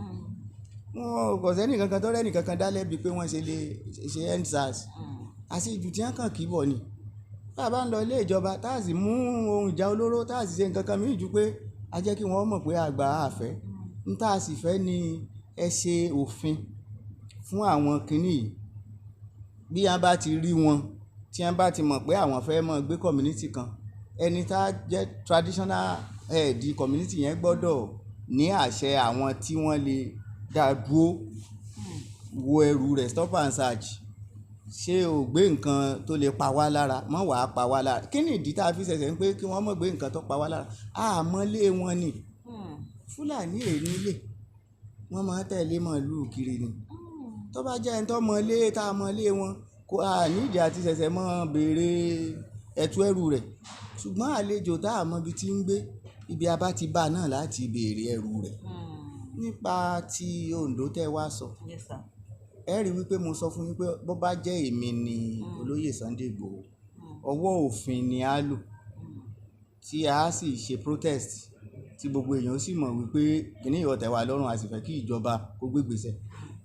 wọn kò sẹ́ni kankan tó rẹ́ni kankan dá lẹ́bi pé wọ́n ṣe lè ṣe EndSARS àti ìjù tí wọ́n kàn kí bọ̀ ni. Bá a bá ń lọ ilé ìjọba tá a sì mú ohun ìjà olóró tá a sì ṣe nǹkan kan mìíràn ju pé a jẹ́ kí wọ́n mọ̀ pé àgbà àfẹ́ ń tá a sì fẹ́ ni ẹ ṣe òfin fún àwọn kinní yìí. Bí wọ́n bá ti rí wọn tí wọ́n bá ti mọ̀ pé àwọn fẹ́ mọ̀ gbé community kan ẹni tá a jẹ́ traditional head community yẹn gbọ́dọ̀ ní àṣẹ àwọn tí wọ́n lè dá dúró wo ẹrù rẹ̀ stop and search. Ṣé o gbé nǹkan tó lè pa wá lára mọ́ wàá pa wá lára. Kí ni ìdí tá a fi ṣẹ̀ṣẹ̀ ń pé kí wọ́n mọ̀ gbé nǹkan tó pa wá lára. Àmọ́lé wọn ni Fúlàní ènílé wọ́n máa tẹ̀lé màálù kiri ni. Tó bá jẹ́ ẹni tó mọ̀lé tá a mọ̀lé wọn kò nídìí àti ṣẹ̀ṣẹ̀ mọ́ béèrè ẹ̀tú ẹrù rẹ̀. Ṣùgbọ́n àlejò tá a mọ ibi tí ń gbé ibi a bá ti bá náà láti béèrè ẹrù rẹ̀. Nípa ti Oǹdó tẹ́ wá sọ. Yes, sir. Ẹ rí wípé mo sọ fún yín pé bó bá jẹ́ èmi ni olóyè Sunday Igboho ọwọ́ òfin ni a lò tí a sì ṣe protest tí gbogbo èèyàn sì mọ̀ wípé kìíní ìwọ̀tẹ̀ wà lọ́rùn a sì fẹ́ kí ìjọba kó gbégbèsè.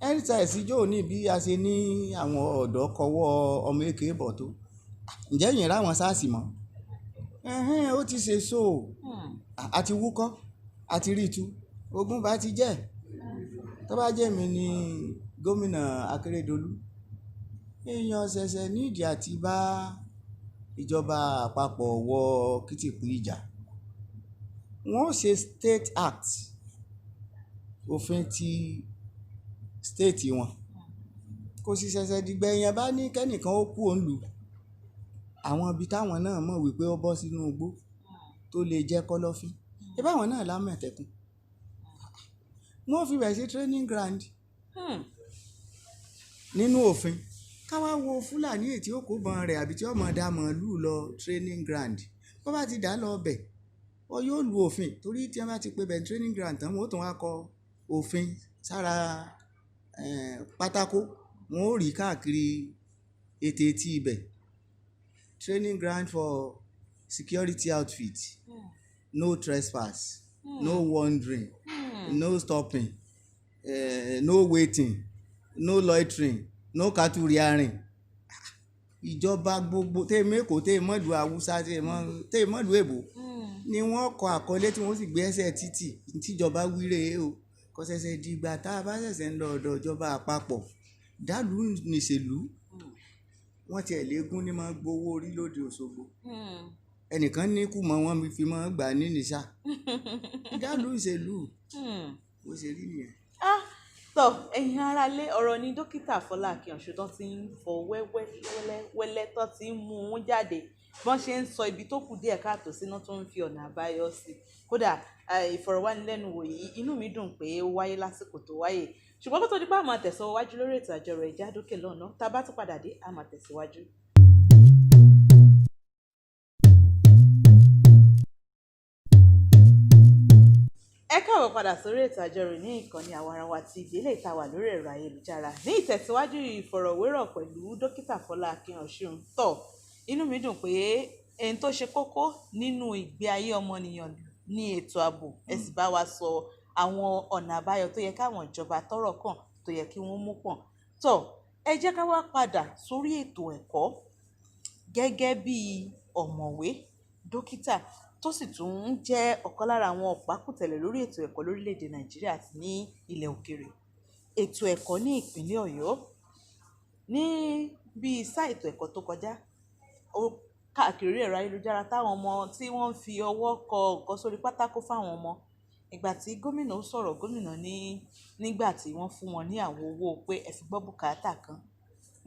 EndSARS jò ní bí a ṣe ní àwọn ọ̀dọ́ kọwọ́ ọmọ èké bọ̀ tó. Ǹjẹ́ yìí ráwọn SARS mọ́? Ó ti ṣe so àti wúkọ́ àti rítu ogun bá ti jẹ́. Tó bá jẹ́ mi ni gómìnà Akérédolú èèyàn ṣẹ̀ṣẹ̀ nídìí àti bá ìjọba àpapọ̀ wọ kìtìpù ìjà. Wọ́n ṣe state act òfin ti state wọn kò sì ṣẹ̀ṣẹ̀ dìgbà èèyàn bá ní kẹ́nìkan ó kú òǹlù àwọn ibi táwọn náà mọ̀ wípé ó bọ́ sínú igbó tó lè jẹ́ kọ́lọ́fín ìbáwọn náà lámọ̀tẹ́kùn wọ́n fi bẹ̀ sí training ground nínú òfin. Káwá wo Fúlàní ètí ó kó bọn rẹ̀ àbí tí ọmọ dá màálù lọ training ground bó bá ti dá lọ bẹ̀ ọ yóò lu òfin torí tí wọ́n bá ti pe bẹ̀ training ground tán wọ́n ó tún wá kọ òfin sára pátákó wọ́n ó rí káàkiri ètè tí ibẹ̀ training ground for security outfit no trespass no wandering no stopping no waiting no loitering no cattle rearing. Ìjọba gbogbo tèmẹ́kò tèmọ́lù Haúsá tèmọ́lù èbó ni wọ́n kọ àkọlé tí wọ́n sì gbé ẹsẹ̀ títì tíjọba wíre o kò ṣẹ̀ṣẹ̀ dìgbà tá a bá ṣẹ̀ṣẹ̀ ń lọ ọ̀dọ̀ ìjọba àpapọ̀ dàlú nìṣèlú wọ́n tiẹ̀ léegun ní máa gbowó orí lóde Òṣogbo ẹnìkan ní kú mọ́ wọn fi máa gbà ní nìṣà dàlú ìṣèlú bó ṣe rí nìyẹn. Tọ́ ẹ̀yin aráalé ọ̀rọ̀ ni dókítà Fọlá Akínọ̀ṣọ́ tó ti ń fọ wẹ́wẹ́ tó ti ń mú un jáde bọ́n ṣe ń sọ ibi tó kù díẹ̀ káàtó síná tó ń fi ọ̀nà àbáyọ sí. Kódà ìfọ̀rọ̀wánilẹ́nuwò yìí inú mi dùn pé ó wáyé lásìkò tó wáyé ṣùgbọ́n kó tó di pé a máa tẹ̀síwájú lórí ètò àjọrò ẹ̀já dókè lọ́nà tá a bá tún padà dé a máa tẹ̀síwájú. Ẹ káàbọ̀ padà sórí ètò àjọrò ní ìkànnì Àwarawa TV ilé ìtawà lórí ẹ̀rọ ayélujára ní ìtẹ̀síwájú ìfọ̀rọ̀wérọ̀ pẹ̀lú dókítà Fọlá Akínọ̀ṣọ́ tọ̀ inú mi dùn pé ẹni tó ṣe kókó nínú ìgbé ayé ọmọnìyàn ní ètò ààbò ẹ sì bá wa sọ àwọn ọ̀nà àbáyọ tó yẹ káwọn ìjọba tọ́rọ̀ kàn tó yẹ kí wọ́n mú pọ̀n tọ̀ ẹ jẹ́ ká wá padà sórí ètò ẹ̀kọ́ gẹ́gẹ́ bí ọ̀mọ̀wé dókítà tó sì tún jẹ́ ọ̀kan lára àwọn ọ̀pákùtẹ̀lẹ̀ lórí ètò ẹ̀kọ́ lórílẹ̀‐èdè Nàìjíríà àti ní ilẹ̀ òkèèrè. Ètò ẹ̀kọ́ ní ìpínlẹ̀ Ọ̀yọ́ ní bíi sáà ètò ẹ̀kọ́ tó kọjá ó káàkiri ẹ̀rọ ayélujára táwọn ọmọ tí wọ́n ń fi ọwọ́ kọ nǹkan sórí pátákó fáwọn ọmọ ìgbà tí gómìnà ó sọ̀rọ̀ gómìnà nígbà tí wọ́n fún wọn ní àwọn owó pé ẹ fi gbọ́ bùkátà kan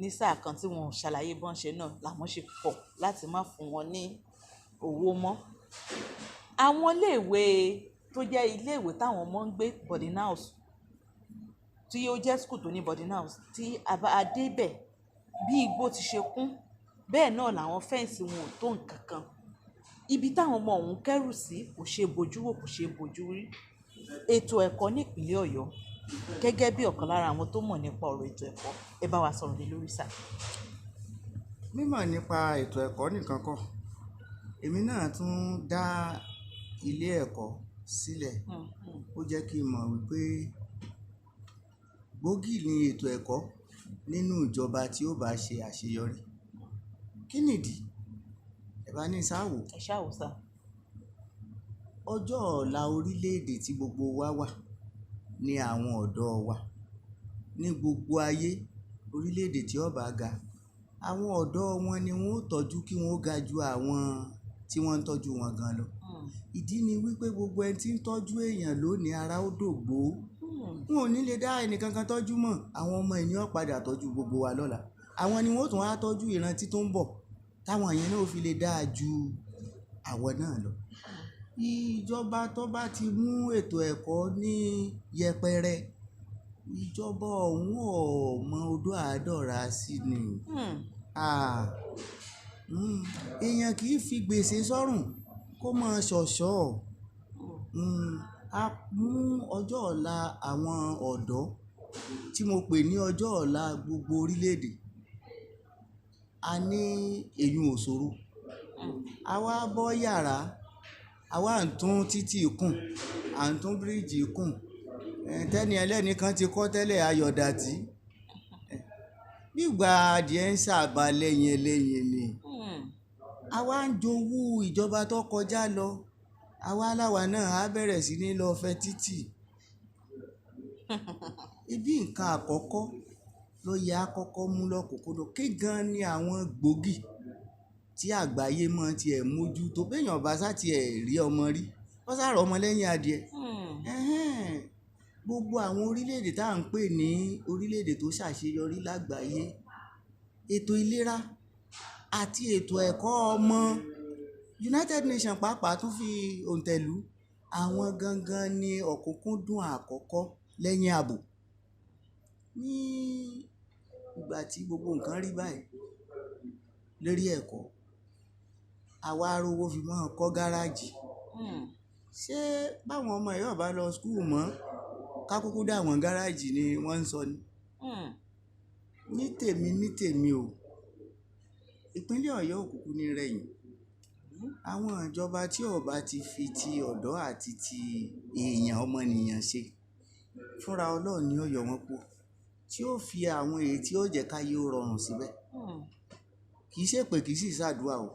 ní sáà kan tí wọn ò ṣàlàyé bọ́n ṣe náà làwọn ṣe pọ̀ láti má fún wọn ní owó mọ́. Àwọn iléèwé tó jẹ́ iléèwé táwọn ọmọ ń gbé boarding house tí ó jẹ́ school tó ní boarding house tí a bá dé bẹ̀ bí igbó ti ṣe kún bẹ́ẹ̀ náà làwọn fẹ́ǹsì wọn ò tó nǹkan kan ibi táwọn ọmọ ọ̀hún kẹ́rù sí kò ṣe bojú wò kò ṣe bojú rí ètò ẹ̀kọ́ nípìnlẹ̀ Ọ̀yọ́ gẹ́gẹ́ bí ọ̀kan lára àwọn tó mọ̀ nípa ọ̀rọ̀ ètò ẹ̀kọ́ ẹ bá wa sọ̀rọ̀ lé lórí sà. mímọ̀ nípa ètò ẹ̀kọ́ nìkan kọ́ èmi náà tún dá ilé ẹ̀kọ́ sílẹ̀ ó jẹ́ kí n mọ̀ wípé gbòógì ni ètò ẹ̀kọ́ nínú ìjọba tí ó bá ṣe àṣeyọrí kí nìdí ẹ bá ní sáwò ẹ ṣáà sà. ọjọ́ ọ̀la orílẹ̀-èdè tí gbogbo wa wà ní àwọn ọ̀dọ́ wa ní gbogbo ayé orílẹ̀-èdè tí ó bá ga àwọn ọ̀dọ́ wọn ni wọ́n ó tọ́jú kí wọ́n ó ga ju àwọn tí wọ́n ń tọ́jú wọn gan lọ ìdí ni wípé gbogbo ẹni tí ń tọ́jú èèyàn lónìí ara ó dògbó wọn ò ní lè dá ẹnìkankan tọ́jú mọ́ àwọn ọmọ ènìyàn padà tọ́jú gbogbo wa lọ́la àwọn ni wọ́n tún wá tọ́jú ìrántí tó ń bọ̀ táwọn yẹn náà fi lè dáa ju àwọn náà lọ ìjọba tó bá ti mú ètò ẹ̀kọ́ ní yẹpẹrẹ ìjọba ọ̀hún ọ̀mọ odò àádọ́ra sí ni èèyàn kì í fi gbèsè sọ́rùn kó máa ṣọ̀ṣọ́ a mú ọjọ́ ọ̀la àwọn ọ̀dọ́ tí mo pè ní ọjọ́ ọ̀la gbogbo orílẹ̀-èdè a ní èyún òṣòro àwa bọ́ yàrá àwa ń tún títì kùn à ń tún bíríìjì kùn tẹ́ni ẹlẹ́ni kan ti kọ́ tẹ́lẹ̀ ayọ̀dàtì nígbà adìẹ ń ṣàbà lẹ́yìn ẹlẹ́yìn ni àwa ń jowú ìjọba tó kọjá lọ àwa aláwa náà á bẹ̀rẹ̀ sí ní lọ fẹ́ títì ibi nǹkan àkọ́kọ́ ló yẹ àkọ́kọ́ mú lọ́kùnkúndùn kí gan ni àwọn gbòógì tí àgbáyé mọ́ tiẹ̀ mójú tó béèyàn bá sá tiẹ̀ rí ọmọ rí wọ́n sá rọ ọmọ lẹ́yìn adìẹ gbogbo àwọn orílẹ̀-èdè tá à ń pè ní orílẹ̀-èdè tó ṣàṣeyọrí lágbàáyé ètò ìlera àti ètò ẹ̀kọ́ ọmọ United Nations pàápàá tún fi òǹtẹ̀lú àwọn gangan ní ọ̀kúnkúndùn àkọ́kọ́ lẹ́yìn ààbò ní ìgbà tí gbogbo nǹkan rí báyìí lórí ẹ̀kọ́ àwa arówó fi mọ́ kọ́ gáràjì ṣé báwọn ọmọ yóò bá lọ skul mọ́ kákúkú dá àwọn gáràjì ni wọ́n ń sọ ni ní tèmi o ìpínlẹ̀ Ọ̀yọ́ òkùnkùn ní rẹ̀yìn àwọn ìjọba tí ó bá ti fi ti ọ̀dọ́ àti ti èèyàn ọmọnìyàn ṣe fúnra Ọlọ́run ni ó yọ wọ́n kú tí ó fi àwọn èyí tí ó jẹ́ káyé ó rọrùn síbẹ̀ kì í ṣe pé kì í sì ṣàdúrà o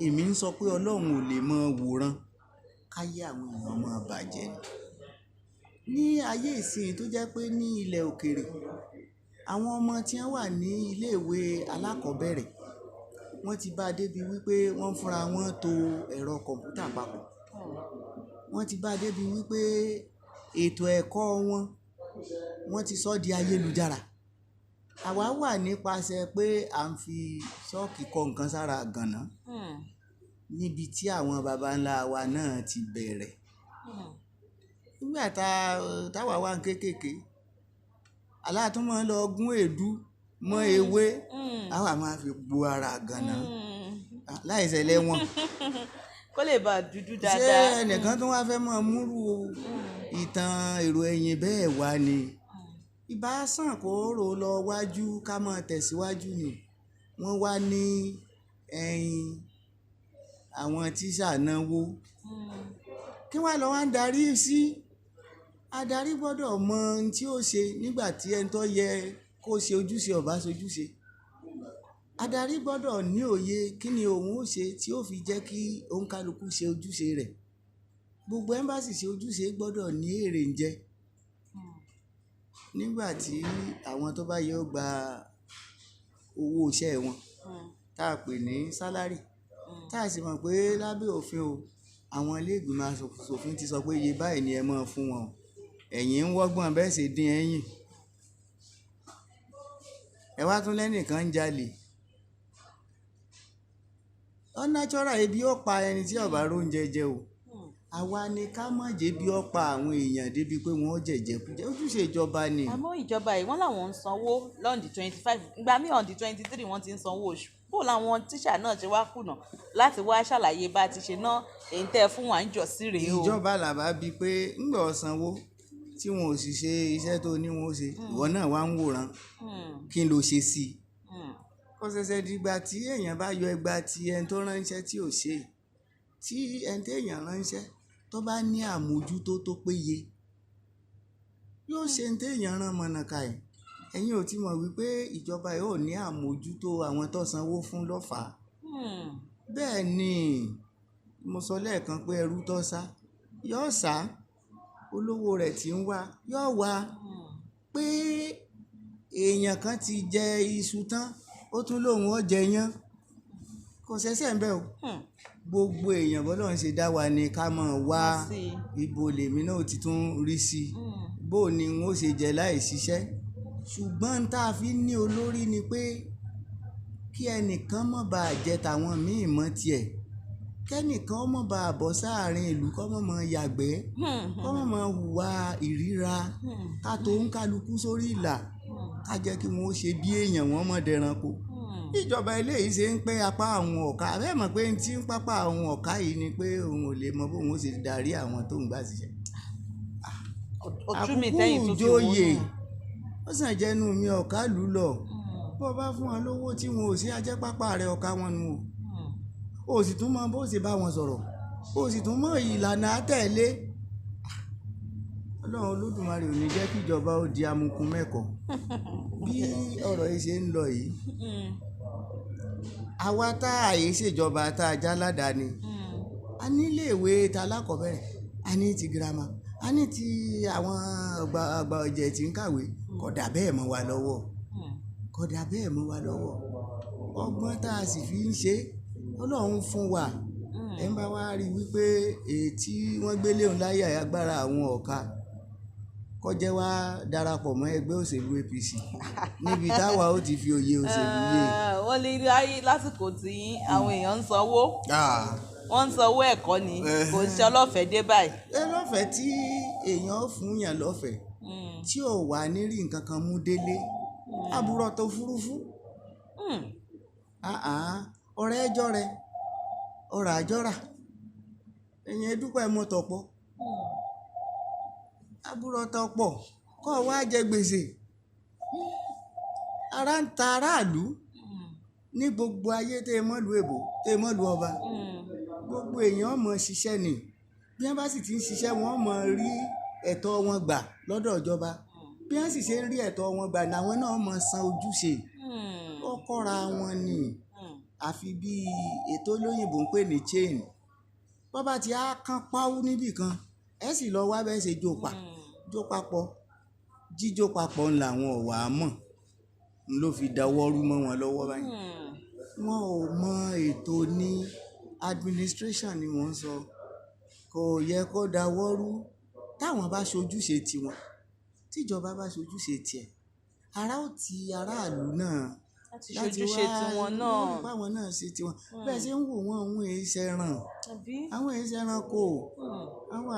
èmi ń sọ pé Ọlọ́run ò lè mọ wòran káyé àwọn èèyàn máa bàjẹ́ ní ayé ìsìn tó jẹ́ pé ní ilẹ̀ òkèèrè àwọn ọmọ tí wọ́n wà ní iléèwé alákọ̀ọ́bẹ̀rẹ̀ wọ́n ti bá a débi wípé wọ́n fúnra wọn to ẹ̀rọ kọ̀ǹpútà papọ̀ wọ́n ti bá a débi wípé ètò ẹ̀kọ́ wọ́n ti sọ di ayélujára àwa wà nípasẹ̀ pé à ń fi ṣọ́ọ̀kì kọ nǹkan sára gànà níbi tí àwọn baba ńlá wa náà ti bẹ̀rẹ̀ nígbà táwa wà ń kékèké aláàtúmọ̀ lọ gún èédú mọ́ ewé àwa máa fi gbo ara gànà láìṣẹ̀lẹ̀ wọn kó lè bá dúdú dáadáa ṣé ẹnìkan tó wá fẹ́ mọ́ múrú ìtàn èrò ẹ̀yìn bẹ́ẹ̀ wá ni ìbá sàn kó rò lọ wájú ká máa tẹ̀síwájú ni wọ́n wá ní àwọn tíṣà náwó kí wọ́n lọ wá ń darí sí adarí gbọ́dọ̀ mọ ohun tí ó ṣe nígbà tí ẹni tó yẹ kó ṣe ojúṣe ọ̀bá ṣojúṣe adarí gbọ́dọ̀ ní òye kí ni òun ó ṣe tí ó fi jẹ́ kí òǹkálukú ṣe ojúṣe rẹ̀ gbogbo ẹ́mbásì ṣe ojúṣe gbọ́dọ̀ ní èrè ń jẹ nígbà tí àwọn tó bá yẹ ó gba owó iṣẹ́ wọn tá a pè ní sálárì tá a sì mọ̀ pé lábẹ́ òfin o àwọn ilé ìgbìmọ̀ aṣòfin ti sọ pé iye báyìí ni ẹ máa fún wọn ẹ̀yin ń wọ́gbọ́n bẹ́ẹ̀ sì dín ẹ̀yìn ẹ wá tún lẹ́nìkan ń jalè unnatural ebi ó pa ẹni tí ó bá róúnjẹ jẹ o àwa ni ká má jẹ́ bí ó pa àwọn èèyàn débi pé wọ́n jẹ̀jẹ̀kújẹ ojúṣe ìjọba ni. àmọ́ ìjọba yìí wọ́n làwọn ń sanwó lọ́ndì 25 ìgbà míì ọ̀ndì 23 wọ́n ti ń sanwó oṣù bó làwọn tíṣà náà ṣe wá kùnà láti wá ṣàlàyé bá ti ṣe ná èyí tẹ́ fún wa ń jọ sí rèé o. ìjọba làbá bíi pé ńgbà ọ̀sánwó tí wọn ò sì ṣe iṣẹ́ tó ní wọn ó ṣe ìwọ náà wá ń wòran kí n ló ṣe sí i. kò ṣẹ̀ṣẹ̀ dìgbà tí èèyàn bá yọ ẹgbà tí ẹni tó ránṣẹ́ tí ò ṣe tí ẹni tí èèyàn ránṣẹ́ tó bá ní àmójútó tó péye yóò ṣe ní téèyàn rán mọ̀nàkà ẹ̀. ẹ̀yin ò ti mọ̀ wípé ìjọba yóò ní àmójútó àwọn tó sanwó fún lọ́fàá. bẹ́ẹ̀ ni mo sọ lẹ́ẹ̀kan pé ẹrú tó sá yóò sá olówó rẹ̀ tí ń wá yóò wá pé èèyàn kan ti jẹ iṣu tán ó tún lóun ó jẹ yán kò ṣẹ̀ṣẹ̀ ń bẹ o. gbogbo èèyàn bọ́lá ń ṣe dá wa ni ká máa wá ibo lèmi náà ti tún rí sí i bó ni n ó ṣe jẹ láì ṣiṣẹ́ ṣùgbọ́n tá a fi ní olórí ni pé kí ẹnìkan má bàa jẹ tàwọn míì mọ́ tiẹ̀ kẹ́nìkan má bàa bọ́ sáàrin ìlú kọ́ mọ́ mọ́ yàgbẹ́ kọ́ mọ́ mọ́ hùwà ìríra ká tó ń kálukú sórí ìlà ká jẹ́ kí wọ́n ṣe bí èèyàn wọ́n mọ̀ dẹranko. ìjọba eléyìí ṣe ń pẹ́ apá àwọn ọ̀ka bẹ́ẹ̀ mọ̀ pé tí ń pápá àwọn ọ̀ka yìí ni pé òun ò lè mọ bóun ó ṣe darí àwọn tó ń gbà síṣẹ́. àkókò ìjòyè ó sàn jẹ́nu mi ọ̀ka lù lọ bó bá fún wọn lówó tí wọn ò sí ajẹ́ pápá rẹ̀ ọ̀ka wọn nù o sì tún mọ bó ṣe bá wọn sọ̀rọ̀ o sì tún mọ ìlànà àtẹ̀lé. ọlọ́run olódùmarè ò ní jẹ́ kí ìjọba ó di amukun mẹ́kọ̀ọ́ bí ọ̀rọ̀ yìí ṣe ń lọ yìí àwa tá àyè ṣèjọba tá a já ládàáni a ní iléèwé ta lákọ̀ọ́bẹ̀rẹ̀ a ní ti girama a ní ti àwọn àgbà ọ̀jẹ̀ tí ń kàwé kódà bẹ́ẹ̀ mọ́ wa lọ́wọ́ kódà bẹ́ẹ̀ mọ́ wa lọ́wọ́ ọgbọ́n tá a sì fi ń ṣe ọlọ́run fún wa ẹ̀ ń bá wa rí wípé èyí tí wọ́n gbé léun láyé agbára àwọn ọ̀ka kọjá wa darapọ̀ mọ́ ẹgbẹ́ òṣèlú APC níbi táwa ó ti fi òye òṣèlú yé. wọ́n lè rí ayé lásìkò tí àwọn èèyàn ń sanwó wọ́n ń sanwó ẹ̀kọ́ ni kò ń ṣe ọlọ́fẹ̀ẹ́ dé báyìí. lọ́fẹ̀ẹ́ tí èèyàn fún yàn lọ́fẹ̀ẹ́ tí ò wà ní rí nǹkan kan mú délé àbúrò tó fúrúfú ọ̀rẹ́ ẹjọ́ rẹ ọ̀rọ̀ àjọra ẹ̀yìn ẹdúpẹ́ mọ́tọ̀pọ̀ àbúrò tọpọ̀ kọ́ wá jẹ gbèsè ara ń ta aráàlú ní gbogbo ayé tẹ́ mọ́lù èbò tẹ́ mọ́lù ọba gbogbo èèyàn mọ̀ ṣiṣẹ́ ni bí wọ́n bá sì ti ń ṣiṣẹ́ wọ́n mọ̀ rí ẹ̀tọ́ wọn gbà lọ́dọ̀ ìjọba bí wọ́n sì ṣe ń rí ẹ̀tọ́ wọn gbà làwọn náà mọ̀ san ojúṣe ó kọ́ra wọn ni àfi bí ètò olóyìnbó ń pè ní chain bọ́ bá ti á kán páwú níbì kan ẹ sì lọ wá bẹ́ẹ̀ ṣe jó papọ̀ jíjó papọ̀ làwọn ọ̀wà mọ̀ ló fi dáwọ́rú mọ́ wọn lọ́wọ́ báyìí wọn ò mọ ètò ní administration ni wọ́n sọ kò yẹ kó dáwọ́rú táwọn bá ṣojúṣe tiwọn tíjọba bá ṣojúṣe tiẹ̀ ara ó ti aráàlú náà láti wá báwọn náà ṣe tiwọn bẹ́ẹ̀ ṣe ń wò wọ́n àwọn èèṣẹ́ ràn àwọn èèṣẹ́ ràn kò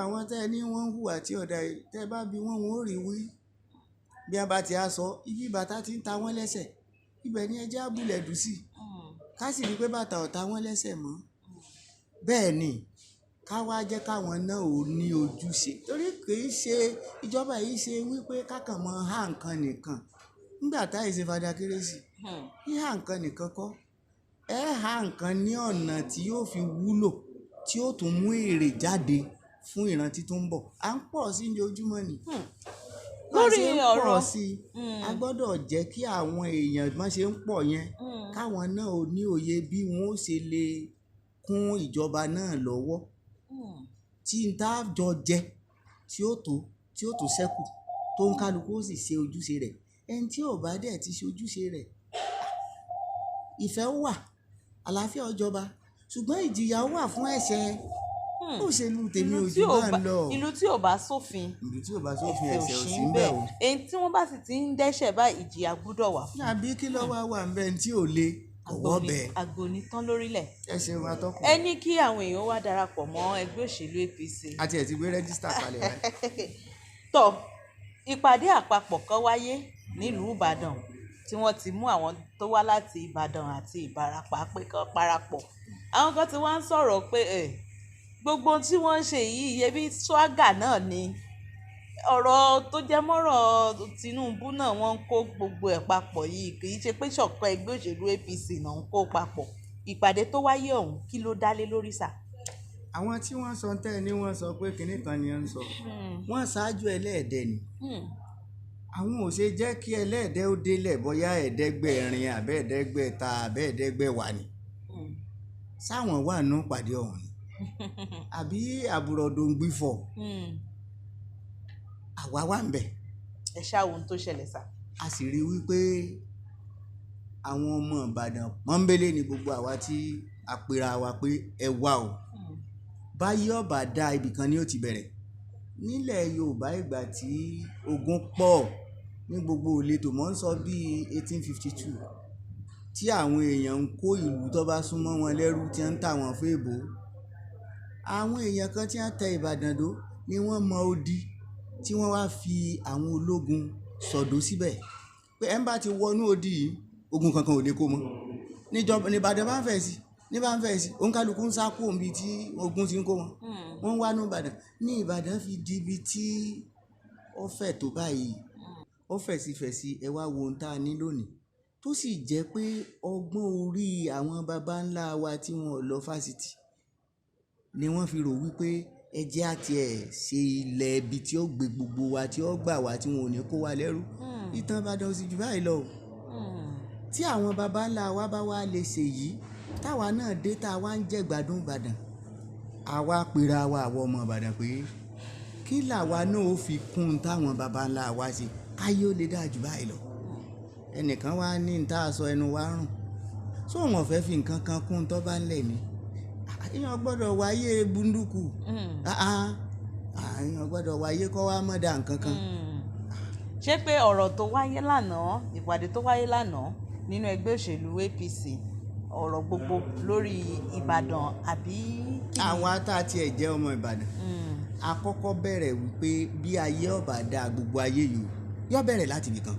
àwọn tẹ́ ẹ ní wọ́n ń hùwà tí ọ̀dà tẹ́ bá bí wọ́n ò rí wí bí a bá ti á sọ ibi bàtà ti ń ta wọ́n lẹ́sẹ̀ ibẹ̀ ni ẹjẹ́ àbúlẹ̀ dùn sí ká sì rí pé bàtà ò ta wọ́n lẹ́sẹ̀ mọ́ bẹ́ẹ̀ ni ká wá jẹ́ káwọn náà ò ní ojúṣe torí kì í ṣe ìjọba yìí ṣe wípé kákan mọ́ há nǹkan nìkan nígbà táyì ṣe fada kérésì híhá nǹkan nìkan kọ́ ẹ há nǹkan ní ọ̀nà tí yóò fi wúlò tí yóò tún mú èrè jáde fún ìrántí tó ń bọ̀ à ń pọ̀ sí ojoojúmọ́ ni lórí ọ̀rọ̀ a gbọ́dọ̀ jẹ́ kí àwọn èèyàn má ṣe ń pọ̀ yẹn káwọn náà ò ní òye bí wọ́n ó ṣe lè kún ìjọba náà lọ́wọ́ tí n tá jọ jẹ tí ó tó ṣẹ́kù tó ń kálukú ó sì ṣe ojúṣe rẹ̀ ẹni tí ò bá dẹ̀ ti ṣe ojúṣe rẹ̀ ìfẹ́ wà àlàáfíà ọjọba ṣùgbọ́n ìjìyà wà fún ẹ̀ṣẹ̀ òṣèlú tèmi ò jù bá ń lọ. ìlú tí ò bá sófin ẹ̀ṣẹ̀ ò sí ń bẹ̀ o. èyí tí wọ́n bá sì ti ń dẹ́ṣẹ̀ bá ìjìyà gbúdọ̀ wà fún. àbí kí ló wá wà ń bẹ tí ò le ọwọ́ bẹ́ẹ̀. àgbo ní tán lórílẹ̀. ẹ ṣeun atọ́kùn. ẹ ní kí àwọn èèyàn wá darapọ̀ mọ́ ẹgbẹ́ òṣèlú APC. àti ẹ̀ ti gbé rẹ́gísítà kalẹ̀ rẹ̀. tọ́ ìpàdé àpapọ̀ kan wáyé nílùú Ìbàdàn tí wọ́n ti mú àwọn tó wá láti Ìbàdàn àti Ìbàràpá pé kán parapọ̀. àwọn kan ti wá ń sọ̀rọ̀ pé gbogbo tí wọ́n ń ṣe yìí yẹbi swaga náà ni ọ̀rọ̀ tó jẹ́ mọ́rọ̀ Tinubu náà wọ́n ń kó gbogbo ẹ̀ papọ̀ yìí kì í ṣe pé ṣọ̀kan ẹgbẹ́ òṣèlú APC náà ń kó papọ̀. ìpàdé tó wáyé ọ̀hún kí ló dálé lórí sà? àwọn tí wọ́n sọ tẹ́ ni wọ́n sọ pé kinní kan ni wọ́n sọ wọ́n ṣáájú ẹlẹ́ẹ̀dẹ́ ni àwọn ò ṣe jẹ́ kí ẹlẹ́ẹ̀dẹ́ ó délẹ̀ bóyá ẹ̀ẹ́dẹ́gbẹ̀rin àbẹ́ẹ̀dẹ́gbẹ̀ta àbẹ́ẹ̀dẹ́gbẹ̀wá ni sáwọn wà nù pàdé ọ̀hún ni àbí àbúrọ̀dọ̀ ń gbífọ̀ àwa wà ń bẹ̀. ẹ ṣáà ohun tó ṣẹlẹ̀ sà. a sì rí wípé àwọn ọmọ Ìbàdàn pọ́nbélé ni gbogbo àwa tí a pera wa pé ẹ wá o báyìí ọba dá ibìkan ni ó ti bẹ̀rẹ̀ nílẹ̀ Yorùbá ìgbà tí ogun pọ̀ ní gbogbo ìletò mọ́ ń sọ bíi 1852 tí àwọn èèyàn ń kó ìlú tó bá súnmọ́ wọn lẹ́rú tí wọ́n ń tà wọ́n fún èbó àwọn èèyàn kan tí wọ́n tẹ Ìbàdàn dó ni wọ́n mọ odi tí wọ́n wá fi àwọn ológun sọ̀dọ̀ síbẹ̀ pé ẹ̀ ń bá ti wọnú odi yìí ogun kankan ò lè kó mọ́ níjọba ní Ìbàdàn bá ń fẹ̀ sí ní bá ń fẹ̀ sí òǹkálukú ń sá kú òǹbi tí ogun ti ń kó wọn wọ́n wá ní Ìbàdàn ní Ìbàdàn fi di ibi tí ó fẹ̀ tó báyìí ó fẹ̀ sí ẹ wá wo ohun tá a ní lónìí tó sì jẹ́ pé ọgbọ́n orí àwọn baba ńlá wa tí wọ́n lọ fásitì ni wọ́n fi rò wípé ẹ jẹ́ àti ẹ̀ ṣe ilẹ̀ ibi tí ó gbé gbogbo wa tí ó gbà wá tí wọn ò ní kó wa lẹ́rú ìtàn Ìbàdàn sì jù báyìí lọ tí àwọn baba ńlá wa bá wá lè ṣe yìí táwa náà dé tá a wá ń jẹ́ gbádùn Ìbàdàn àwa pera wa àwọn ọmọ Ìbàdàn pé kí làwa náà ó fi kún táwọn baba ńlá wa ṣe káyé ó lè dáa jù báyìí lọ ẹnìkan wá ní ní tá a sọ ẹnu wa rùn sọ wọn fẹ́ fi nǹkan kan kún tó bá ń lẹ̀ ni èèyàn gbọ́dọ̀ wáyé bunduku èèyàn gbọ́dọ̀ wáyé kọ́ wá mọ̀dà nǹkan kan. ṣé pé ọ̀rọ̀ tó wáyé lánàá ìpàdé tó wáyé lánàá nínú ẹgbẹ́ òṣèlú APC ọ̀rọ̀ gbogbo lórí Ìbàdàn àbí. àwa tá a tiẹ̀ jẹ́ ọmọ Ìbàdàn a kọ́kọ́ bẹ̀rẹ̀ wípé bí ayé ọ̀bà dáa gbogbo ayé yìí yóò bẹ̀rẹ̀ láti ibìkan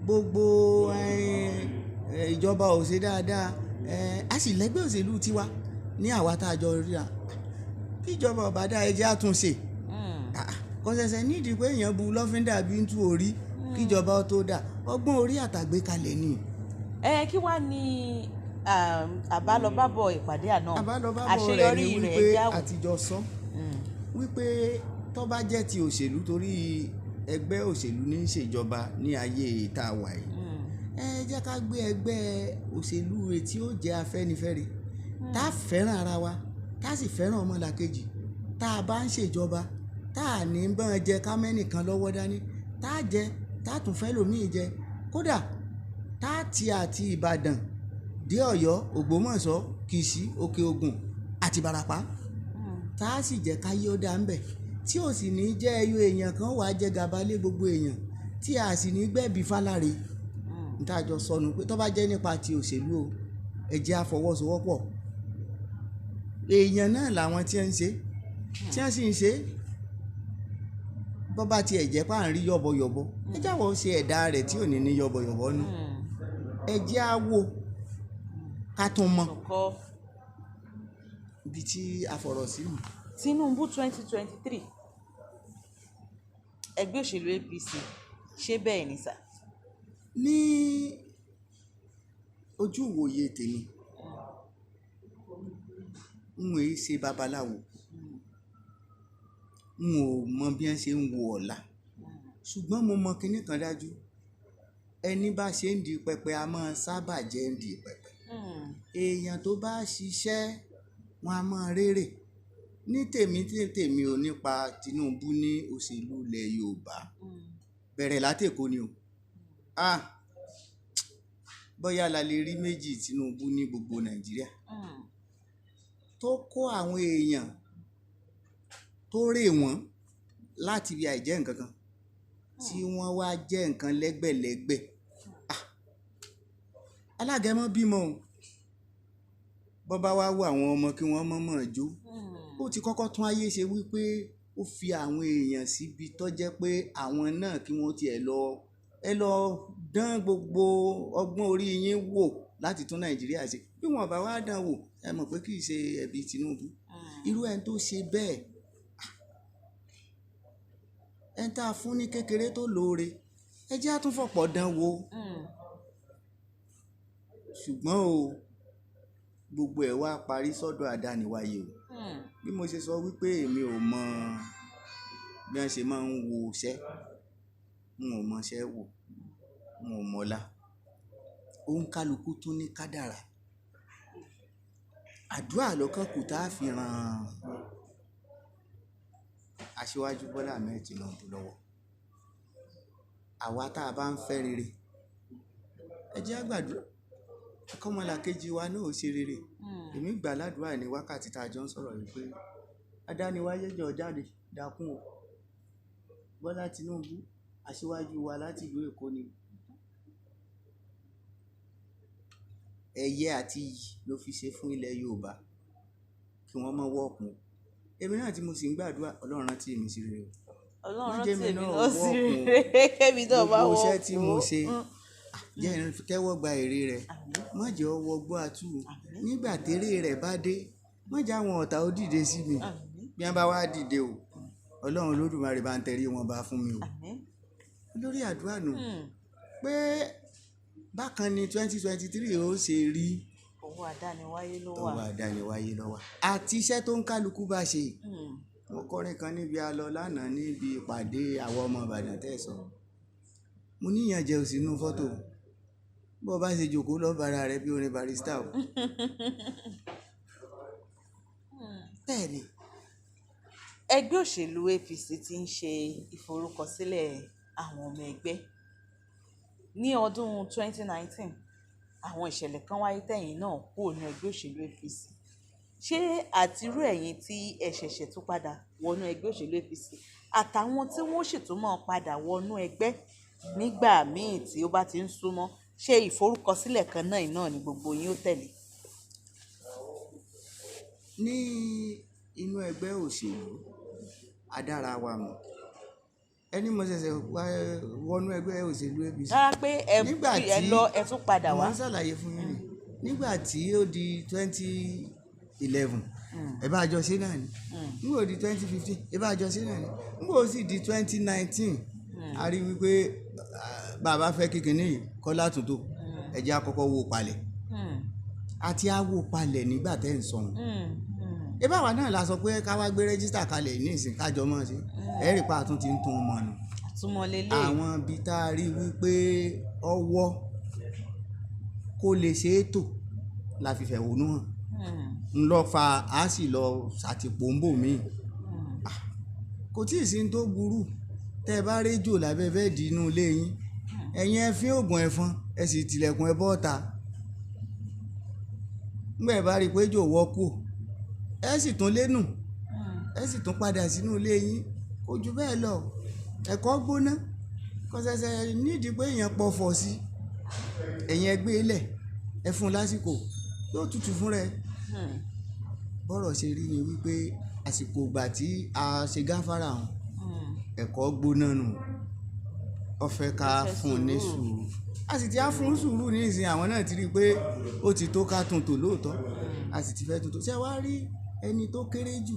gbogbo ìjọba ò ṣe dáadáa a sì lẹ́gbẹ́ òṣèlú tiwa ní àwa tá a jọ ríra kí ìjọba ọba dá ẹjẹ́ àtúnṣe kò ṣẹ̀ṣẹ̀ nídìí pé èèyàn bu lọ́fíńdà bí ń tú orí kí ìjọba tó dà ọgbọ́n orí àtàgbékalẹ̀ ni. kí wàá ní àbálọbábọ̀ ìpàdé àná àṣeyọrí rẹ̀ wípé àtijọ́ sọ wípé tó bá jẹ́ ti òṣèlú torí ẹgbẹ́ òṣèlú ní í ṣèjọba ní ayé tá a wà yìí ẹ jẹ́ ká gbé ẹgbẹ́ òṣèlú rẹ̀ tí ó jẹ́ Afẹ́nifẹ́re tá a fẹ́ràn ara wa tá a sì fẹ́ràn ọmọlàkejì tá a bá ń ṣèjọba tá a ní bọ́n jẹ kámẹ́nìkan lọ́wọ́ dání tá a jẹ tá a tún fẹ́ lòmíì jẹ kódà tá a ti àti Ìbàdàn dé Ọ̀yọ́ Ògbómọ̀ṣọ́ Kìṣí Òkè Ògùn àti Ìbàràpá tá a sì jẹ́ káyé ó dá ń bẹ̀ tí ò sì ní jẹ́ ẹyọ èèyàn kan wàá jẹ gàba lé gbogbo èèyàn tí a sì ní gbẹ̀bí fáláre nítàjọ sọnù pé tó bá jẹ́ nípa ti òṣèlú o ẹ jẹ́ àfọwọ́sowọ́pọ̀ èèyàn náà làwọn tí ń ṣe tí wọ́n sì ń ṣe bọ́ bá tiẹ̀ jẹ́ pà ń rí yọ̀bọ̀yọ̀bọ̀ ẹ jáwọ́ ṣe ẹ̀dá rẹ̀ tí ò ní ní yọ̀bọ̀yọ̀bọ̀ nù ẹ jẹ́ á wò ká tún mọ̀ ibi tí a fọ̀rọ̀ sí mi. Tinubu 2023 ẹgbẹ́ òṣèlú APC ṣé bẹ́ẹ̀ ni sà? ní ojú ìwòye tèmi n ò ṣe babaláwo n ò mọ bí wọ́n ṣe ń wo ọ̀la ṣùgbọ́n mo mọ kinní kan dájú ẹni bá ṣe ń di pẹpẹ a máa sábà jẹ́ ń di pẹpẹ èèyàn tó bá ṣiṣẹ́ wọn a máa rérè ní tèmi ò nípa Tinubu ní òṣèlú ilẹ̀ Yorùbá bẹ̀rẹ̀ látèkó ni o bóyá la lè rí méjì Tinubu ní gbogbo Nàìjíríà tó kó àwọn èèyàn tó rè wọ́n láti bí àìjẹ́ nǹkan kan tí wọ́n wá jẹ́ nǹkan lẹ́gbẹ̀lẹ́gbẹ̀ Alágẹmọ bímọ o bọ́ bá wá wo àwọn ọmọ kí wọ́n mọ̀ọ́mọ̀ jó ó ti kọ́kọ́ tún ayé ṣe wípé ó fi àwọn èèyàn síbi tó jẹ́ pé àwọn náà kí wọ́n tiẹ̀ lọ dán gbogbo ọgbọ́n orí yín wò láti tún Nàìjíríà ṣe bí wọ́n bá wá dán wò ẹ mọ̀ pé kì í ṣe ẹ̀bi Tinubu irú ẹni tó ṣe bẹ́ẹ̀ ẹni tá a fún ní kékeré tó lóore ẹ jẹ́ á tún fọ̀pọ̀ dán wò ṣùgbọ́n o gbogbo ẹ̀ wá parí sọ́dọ̀ àdániwáyé o bí mo ṣe sọ wípé èmi ò mọ bí wọ́n ṣe máa ń wo iṣẹ́ n ò mọṣẹ́ wò n ò mọ̀la òun kálukú tún ní kádàrá àdúrà lọ́kàn kù tá a fi ràn Aṣíwájú Bọ́lá Ahmed Tinubu lọ́wọ́ àwa tá a bá ń fẹ́ rere ẹ jẹ́ á gbàdúrà kọ́mọlàkejì wa náà ò ṣe rere èmi gbà ládùúrà ní wákàtí tá a jọ ń sọ̀rọ̀ yìí pé adániwáyé jọ jáde dákún o Bọ́lá Tinubu aṣíwájú wa láti ìlú Èkó ni ẹ̀yẹ àti iyì ló fi ṣe fún ilẹ̀ Yorùbá kí wọ́n mọ̀ wọ́ọ̀kùn èmi náà tí mo sì ń gbàdúrà Ọlọ́run rántí èmi sí rere Ọlọ́run rántí èmi náà sí rere kébì náà bá wọ́ọ̀kùn gbogbo iṣẹ́ tí mo ṣe jẹ́ kẹ́wọ́ gba èrè rẹ̀ má jẹ́ ọwọ́ gbọ́ àtú nígbà tèrè rẹ̀ bá dé má jẹ́ àwọn ọ̀tá ó dìde sí mi bí wọ́n bá wá dìde o Ọlọ́run Olódùmarè bá ń tẹrí wọn bá fún mi o lórí àdúrà nù pé bákan ni 2023 ó ṣe rí owó àdániwáyé ló wà àti iṣẹ́ tó ń kálukú bá ṣe mo kọrin kan níbi a lọ lánàá níbi ìpàdé àwọn ọmọ Ìbàdàn tẹ̀sán mo níyàn jẹ́ òsínú fọ́tò bó bá ṣe jòkó lọ bára rẹ bí orin Barrister o bẹ́ẹ̀ ni. Ẹgbẹ́ òṣèlú APC ti ń ṣe ìforúkọsílẹ̀ àwọn ọmọ ẹgbẹ́ ní ọdún 2019 àwọn ìṣẹ̀lẹ̀ kan wáyé tẹ̀yìn náà kúrò ní ẹgbẹ́ òṣèlú APC ṣé àtirú ẹ̀yin tí ẹ ṣẹ̀ṣẹ̀ tún padà wọnú ẹgbẹ́ òṣèlú APC àtàwọn tí wọ́n sì tún máa padà wọnú ẹgbẹ́ nígbà míì tí ó bá ti ń súnmọ́ ṣé ìforúkọsílẹ̀ kan náà ni gbogbo yín ó tẹ̀lé. ní inú ẹgbẹ́ òṣèlú adára wa mọ̀ ẹni mo ṣẹ̀ṣẹ̀ wọnú ẹgbẹ́ òṣèlú APC rárá pé ẹ lọ ẹ tún padà wá. wọ́n ṣàlàyé fún mi nígbà tí ó di 2011 ẹ bá jọ ṣe náà ni nígbà ó di 2015 ẹ bá jọ ṣe náà ni nígbà ó sì di 2019 a rí wípé bàbá fẹ́ kíkiní yìí Kọ́lá Túntò ẹ jẹ́ àkọ́kọ́ wó palẹ̀ àti àwò palẹ̀ nígbà tẹ́ ń sọ̀hún ebá wa náà la sọ pé ká wá gbé rẹ́gísítà kalẹ̀ ní ìsìn kájọ mọ́ sí ẹ̀rí pa àtún ti ń tún ọmọ nù àwọn ibi tá a rí wípé ọwọ́ kó lè ṣe é tò la fi fẹ̀hónú hàn ń lọ fa á sì lọ ṣàtìpó míì kò tí ì sí tó burú tẹ́ ẹ bá rédíò lábẹ́ bẹ́ẹ̀dì inú ilé yín ẹ̀yin ẹ fín oògùn ẹ̀fọn ẹ sì tilẹ̀kùn ẹ bọ́ta ńgbà ẹ bá rí i pé jò wọ́ kù ẹ sì tún lénù ẹ sì tún padà sínú ilé yín kò jù bẹ́ẹ̀ lọ ẹ̀kọ́ gbóná kò ṣẹ̀ṣẹ̀ nídìí pé èèyàn pọ̀fọ̀ sí ẹ̀yin ẹgbẹ́ ilẹ̀ ẹ fún lásìkò yóò tutù fún rẹ bọ́rọ̀ ṣe rí ni wípé àsìkò ìgbà tí a ṣe gáfárà hàn ẹ̀kọ́ gbóná nù ọ̀fẹ́ ká fún ní sùúrù a sì ti á fún sùúrù ní ìsìn àwọn náà ti rí i pé ó ti tó ká tuntò lóòótọ́ a sì ti fẹ́ tuntò ṣé wàá rí ẹni tó kéré jù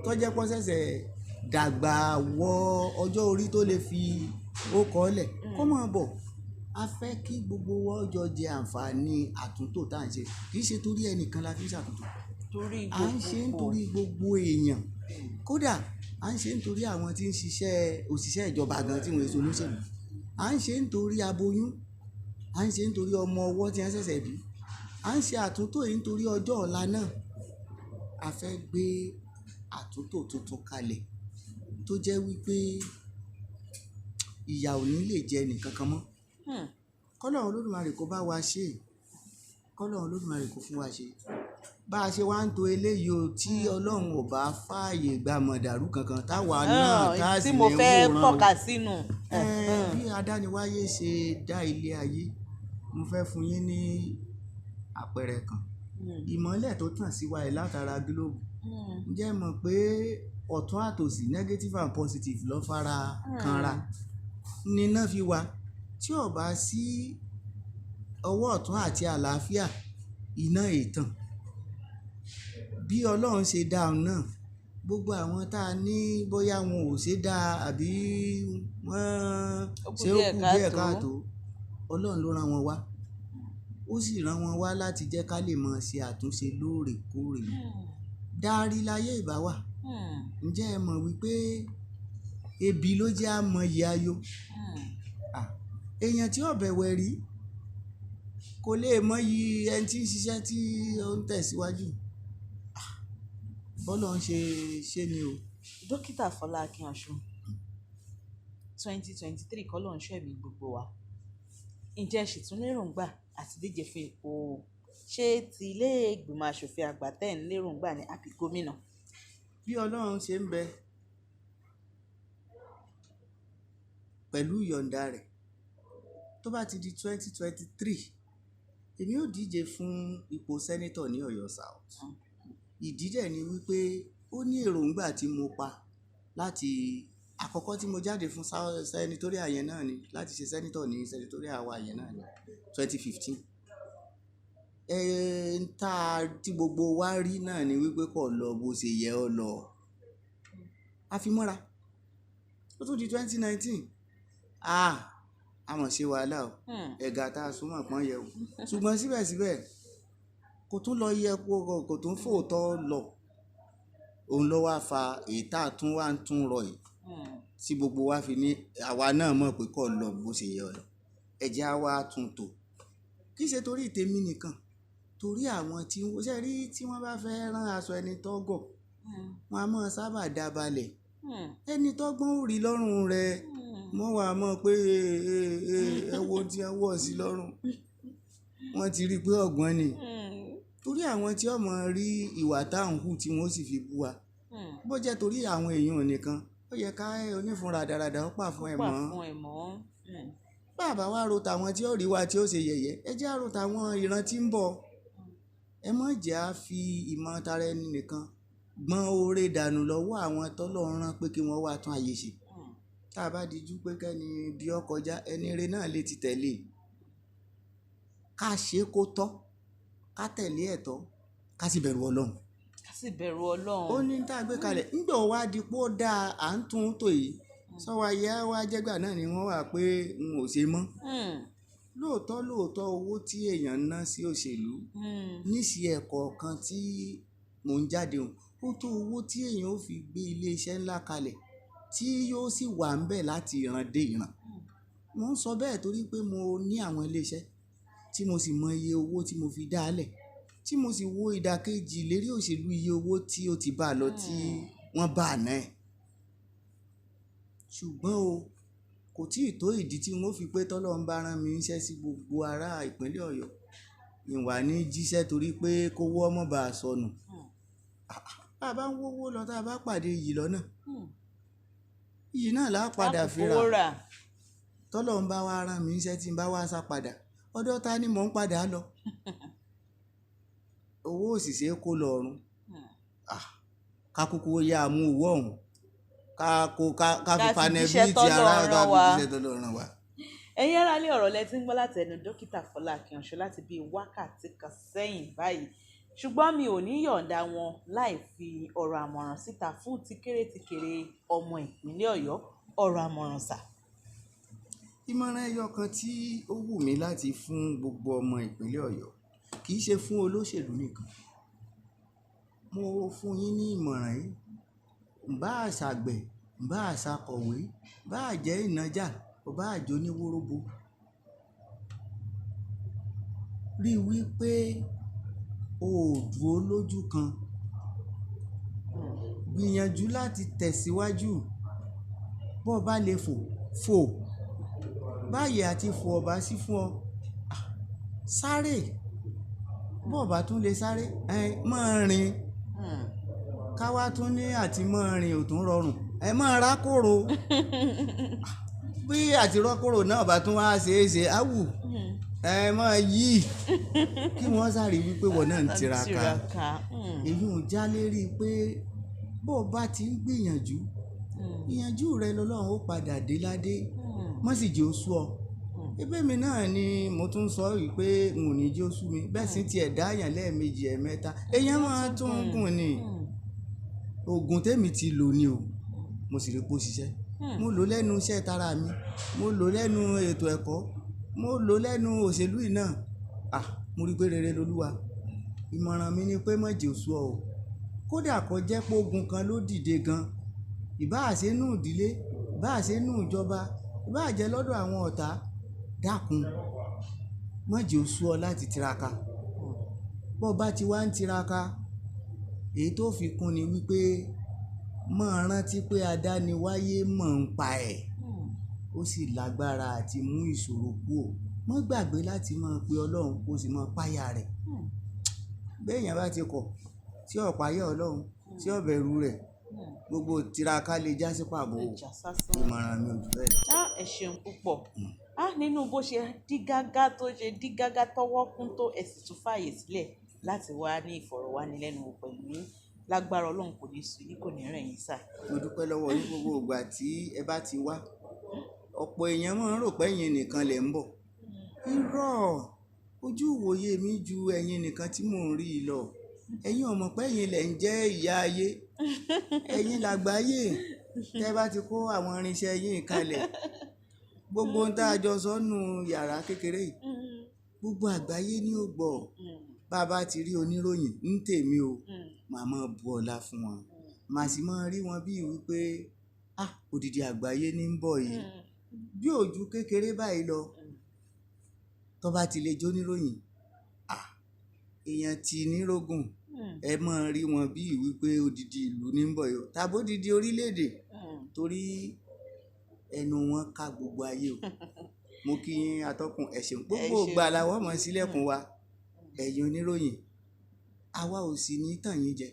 tó jẹ́ pọ́ ṣẹ̀ṣẹ̀ dàgbà wọ ọjọ́ orí tó lè fi ó kọ́lẹ̀ kó máa bọ̀ a fẹ́ kí gbogbo wọn jọ jẹ àǹfààní àtúntò tá à ń ṣe kì í ṣe torí ẹnìkan la fi ṣàtúntò à ń ṣe nítorí gbogbo èèyàn kódà à ń ṣe nítorí àwọn tí ń ṣiṣẹ́ òṣìṣẹ́ ìjọba gan tí wọ́n èso olóṣèlú à ń ṣe nítorí aboyún à ń ṣe nítorí ọmọ ọwọ́ tí wọ́n ṣẹ̀ṣẹ̀ bí à ń ṣe àtúntò yìí nítorí ọjọ́ ọ̀la náà a fẹ́ gbé àtúntò tuntun kalẹ̀ tó jẹ́ wípé ìyà ò ní lè jẹ nìkankan mọ́ kọ́lọ́run Olódùmarè kó bá wa ṣe kọ́lọ́run Olódùmarè kó fún wa ṣe bá a ṣe wá ń to eléyìí o tí Ọlọ́run ò bá fààyè gba mọ̀dàrú kankan táwa náà tá a sì lè wòran o bí adániwáyé ṣe dá ilé ayé mo fẹ́ fún yín ní àpẹẹrẹ kan. Ìmọ́lẹ̀ tó tàn sí wa yìí látara gílóòbù, ǹjẹ́ ẹ mọ̀ pé ọ̀tún àtòsí negative and positive ló fara kanra níná fi wà. Tí ò bá sí ọwọ́ ọ̀tún àti àlàáfíà, iná ìtàn. Bí Ọlọ́run ṣe dá ọ náà, gbogbo àwọn tá a ní bóyá wọn ò ṣe dá àbí wọ́n ṣe ó kù díẹ̀ káàtó, Ọlọ́run ló rán wọn wá. Ó sì rán wọn wá láti jẹ́ ká lè máa ṣe àtúnṣe lóòrèkóòrè. Dárí láyé ìbá wà. Ǹjẹ́ ẹ mọ̀ wípé ebi ló jẹ́ àmọ̀yí ayọ̀? Èèyàn tí ó bẹ̀wẹ̀ rí kò lè mọyì ẹni tí ń ṣiṣẹ́ tí ó ń tẹ̀síwájú. Bọ́lá ń ṣe ni o. Dókítà Fọlá Akínọ̀ṣun, 2023 kọ́ ló ń ṣọ́ ẹ̀mí gbogbo wa. Ǹjẹ́ ẹ sì tún lérògbà àti díje fún ipò ṣé ti ilé ìgbìmọ̀ asòfin àgbà tẹ̀ ń lérògbà ní àbí gómìnà? Bí Ọlọ́run ṣe ń bẹ pẹ̀lú ìyọ̀ǹda rẹ̀, tó bá ti di 2023, èmi ò díje fún ipò sẹ́nítọ̀ ní Ọ̀yọ́ South. Ìdí dẹ̀ ni wípé ó ní èròǹgbà tí mo pa láti àkọ́kọ́ tí mo jáde fún sẹ́nitóríà yẹn náà ni láti ṣe sẹ́nítọ̀ ní sẹ́nitóríà wa yẹn náà ní 2015. Tí gbogbo wa rí náà ni wípé kò lọ bó ṣe yẹ ọ lọ. A fi mọ́ra. Ó tún di 2019. A mọ̀ ṣe wàhálà o. Ẹ̀gà tá a súnmọ́ pọ́n yẹ o. Ṣùgbọ́n síbẹ̀síbẹ̀ kò tún lọ yẹ kò tún fòótọ́ lọ. Òun ló wá fa èyí tá a tún wá ń tún rọ yìí. Tí gbogbo wa fi ní àwa náà mọ̀ pé kò lọ bó ṣe yẹ ọ lọ. Ẹ jẹ́ á wá tún tò. Kì í ṣe torí tèmi nìkan, torí àwọn tí wọ́n ṣe rí tí wọ́n bá fẹ́ rán aṣọ ẹni tọ́gọ̀, wọn a máa sábà dábalẹ̀. Ẹni tọ́gbọ́n ò rí lọ́rùn rẹ̀, wọ́n wà mọ̀ pé ẹ wo tí wọ́n wọ̀ sí lọ́rùn. Wọ́n ti rí pé ọ̀gbọ́n ni. Torí àwọn tí ọmọ rí ìwà táwọn hù tí wọ́n sì fi bú wa. Bó jẹ́ torí àwọn èèyàn nìkan, ó yẹ ká onífúnra dáradára ó pà fún ẹ̀ mọ́. Bàbá wa ro tàwọn tí ó rí wa tí ó ṣe yẹ̀yẹ́, ẹ jẹ́ á ro tàwọn ìran tí ń bọ̀. Ẹ má jẹ́ á fi ìmọ̀ tara ẹni nìkan gbọ́n oore dànù lọ́wọ́ àwọn tọ́lọ́run rán pé kí wọ́n wá tún ayé ṣe. Tá a bá dijú pé kẹ́ni bí ó kọjá, ẹni ire náà lè ti tẹ̀lé. Ká ṣe kó tọ́, ká tẹ̀lé ẹ̀tọ́, ká sì bẹ̀rù Ọlọ́run. Ó ní tá a gbé kalẹ̀ nígbà wá di pé ó dáa à ń tún tò yìí. Sọ́wọ́ ayé wa jẹ́gbà náà ni wọ́n wà pé n ò ṣe mọ́. Lóòótọ́ owó tí èèyàn ná sí òṣèlú níṣì ẹ̀kọ́ kan tí mò ń jáde hùn, ó tó owó tí èèyàn ó fi gbé iléeṣẹ́ ńlá kalẹ̀ tí yóò sì wà ń bẹ̀ láti ìran dé ìran. Mo ń sọ bẹ́ẹ̀ torí pé mo ní àwọn iléeṣẹ́ tí mo sì mọ iye owó tí mo fi dá lẹ̀, tí mo sì wo ìdàkejì lérí òṣèlú iye owó tí ó ti bá lọ tí wọ́n bá náà. Ṣùgbọ́n o, kò tí ì tó ìdí tí wọ́n fi pé tọ́lọ́run bá rán mi iṣẹ́ sí gbogbo ará ìpínlẹ̀ Ọ̀yọ́. Ìwà ní jíṣẹ́ torí pé kówó ọmọ bá a sọnù. Tá a bá ń wówó lọ, tá a bá pàdé iyì lọ́nà, iyì náà là á padà fi rà. Tọ́lọ́run bá wá rán mi iṣẹ́ tí n bá wá sá padà, ọ̀dọ̀ ta ni mò ń padà lọ? Owó òṣìṣẹ́ kó lọ ọ̀run. Ká kúkú yá mú owó ọ̀hún. Ká fi panẹ́bíìtì ara ká fi jíṣẹ́ tọ́lọ́run wa. Ẹ̀yin ará ilé, ọ̀rọ̀ lẹ ti ń gbọ́ láti ẹnu Dókítà Fọlá Akínọ̀ṣun láti bí wákàtí kan sẹ́yìn báyìí. Ṣùgbọ́n mi ò ní yọ̀ǹda wọn láì fi ọ̀rọ̀ àmọ̀ràn síta fún ti kéré ọmọ ìpínlẹ̀ Ọ̀yọ́. Ọ̀rọ̀ àmọ̀ràn sà. Ìmọ̀ràn ẹyọ kan tí ó wù mí láti fún gbogbo ọmọ ìpínlẹ̀ Ọ̀yọ́ kì í ṣe fún olóṣèlú nìkan. Mo fún yín ní ìmọ̀ràn yìí. Ǹbá àṣàgbẹ̀, ǹbá àṣàkọ̀wé, bá jẹ́ ìnájà, bá jẹ́ oníwóróbo. Rí wípé o ò dúró lójú kan. Gbìyànjú láti tẹ̀síwájú. Bó bá lè fò. Báyìí àti fò ọba sí fún ọ. Sáré. Bó bá tún lè sáré, máa rìn. Káwá tún ní àti máa rìn ò tún rọrùn. Máa rákòrò. Bí àti rákòrò náà bá tún wá ṣe é ṣe, á wù. ẹ máa yí kí wọ́n sáré wípé wọ́n náà ń tiraka èyí ò já lérí pé bó o bá ti ń gbìyànjú ìyànjú rẹ lọ́lọ́run ó padà dé ládé má sì jẹ́ ó sú ọ ẹ̀bẹ̀ mi náà ni mo tún sọ wípé n ò ní jẹ́ ó sú mi bẹ́ẹ̀ sì tiẹ̀ dáyàn lẹ́ẹ̀mejì ẹ̀mẹ́ta èèyàn máa tún gùn ni oògùn tèmi ti lò ni o mo sì rí pé ó ṣiṣẹ́ mo lò lẹ́nu iṣẹ́ tara mi mo lò lẹ́nu ètò ẹ̀kọ́ mo lò lẹ́nu òṣèlú yìí náà mo rí pé rere lolúwa ìmọ̀ràn mi ni pé má jẹ́ ó sú ọ o kódà kó jẹ́ pé ogun kan ló dìde gan ìbáà ṣe nù ìdílé ìbáà ṣe nù ìjọba ìbáà jẹ́ lọ́dọ̀ àwọn ọ̀tá dákun má jẹ́ ó sú ọ láti tiraka bó bá ti wá ń tiraka èyí tó fi kún ni wípé máa rántí pé adániwáyé mọ̀ ń pa ẹ̀ ó sì lágbára àti mú ìṣòro kúrò má gbàgbé láti máa pe ọlọ́run kó sì máa páyà rẹ̀ béèyàn bá ti kọ̀ tí ó páyà ọlọ́run tí ó bẹ̀rù rẹ̀ gbogbo tiraka lè já sí pàbó ìmọ̀ràn mi ò jù bẹ́ẹ̀. ẹ ṣeun púpọ̀ nínú bó ṣe dí gágá tó ṣe dí gágá tọ́wọ́ kún tó ẹ sì tún fààyè sílẹ̀ láti wá ní ìfọ̀rọ̀wánilẹ́nuwò pẹ̀lú yín lágbára ọlọ́run kò ní sú yín kò ní rẹ̀ yín sà. mo dúpẹ́ lọ́wọ́ yín gbogbo ìgbà tí ẹ bá ti wá ọ̀pọ̀ èèyàn máa ń rò pé ẹ̀yin nìkan lẹ̀ ń bọ̀ irọ́ ojú ìwòye mi ju ẹ̀yin nìkan tí mò ń rí i lọ ẹ̀yin ò mọ̀ pé ẹ̀yin lẹ̀ ń jẹ́ ìyá ayé ẹ̀yin làgbáyé tẹ́ bá ti kó àwọn irinṣẹ́ yín kalẹ̀ gbogbo ohun tá a jọ sọ́nù yàrá kékeré yìí gbogbo àgbáyé ni ó gbọ́ bá a bá ti rí oníròyìn ń tèmi o màá máa bu ọlá fún wọn màá sì máa rí wọn bíi wípé odidi àgbáyé ní ń bọ̀ yìí bí òjú kékeré báyìí lọ tó bá ti lè jóníròyìn èèyàn ti nírógùn ẹ máa rí wọn bíi wípé odidi ìlú ní ń bọ̀ yìí tàbí odidi orílẹ̀-èdè torí ẹnu wọn ká gbogbo ayé o mo kí yín atọ́kùn ẹ̀sìn gbogbo ìgbà làwọn mọ̀ sílẹ̀kùn wa ẹ̀yin oníròyìn àwa ò sì ní tàn yín jẹ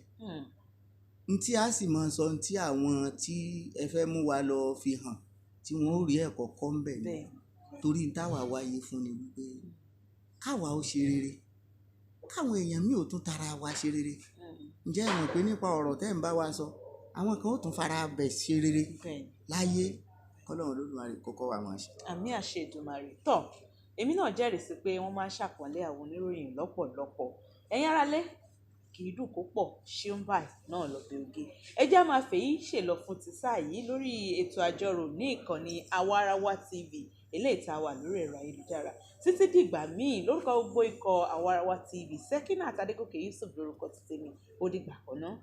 ntí a sì máa sọ ntí àwọn tí ẹ fẹ́ mú wa lọ fi hàn tí wọ́n ó rí ẹ̀kọ́ kọ́ ń bẹ̀ ni torí táwa wáyé fún ni wípé káwa ó ṣe rere káwọn èèyàn mi ò tún tara wa ṣe rere ǹjẹ́ ẹ mọ̀ pé nípa ọ̀rọ̀ tẹ́ ń bá wa sọ àwọn kan ó tún fara bẹ̀ ṣe rere láyé kọ́lọ́run Olódùmarè kọ́kọ́ wa máa ṣe. àmì àṣẹ Èdùmàrè tọ̀ èmi náà jẹ́rìí sí pé wọ́n máa ń ṣàpọ́nlé àwọn oníròyìn lọ́pọ̀lọpọ̀ ẹ̀yin aráalé kì í dùn kó pọ̀ ṣeun báyìí náà lọ́bẹ̀ oge ẹ jẹ́ máa fèyí ṣèlọ fún ti sáà yìí lórí ètò àjọrò ní ìkànnì Àwarawa TV eléyìí tá a wà lórí ẹ̀rọ ayélujára títí dìgbà míì lórúkọ gbogbo ikọ̀ Àwarawa TV Sekinat Adégòkè Yusuf lórúkọ ti tèmi ó dìgbà kan náà.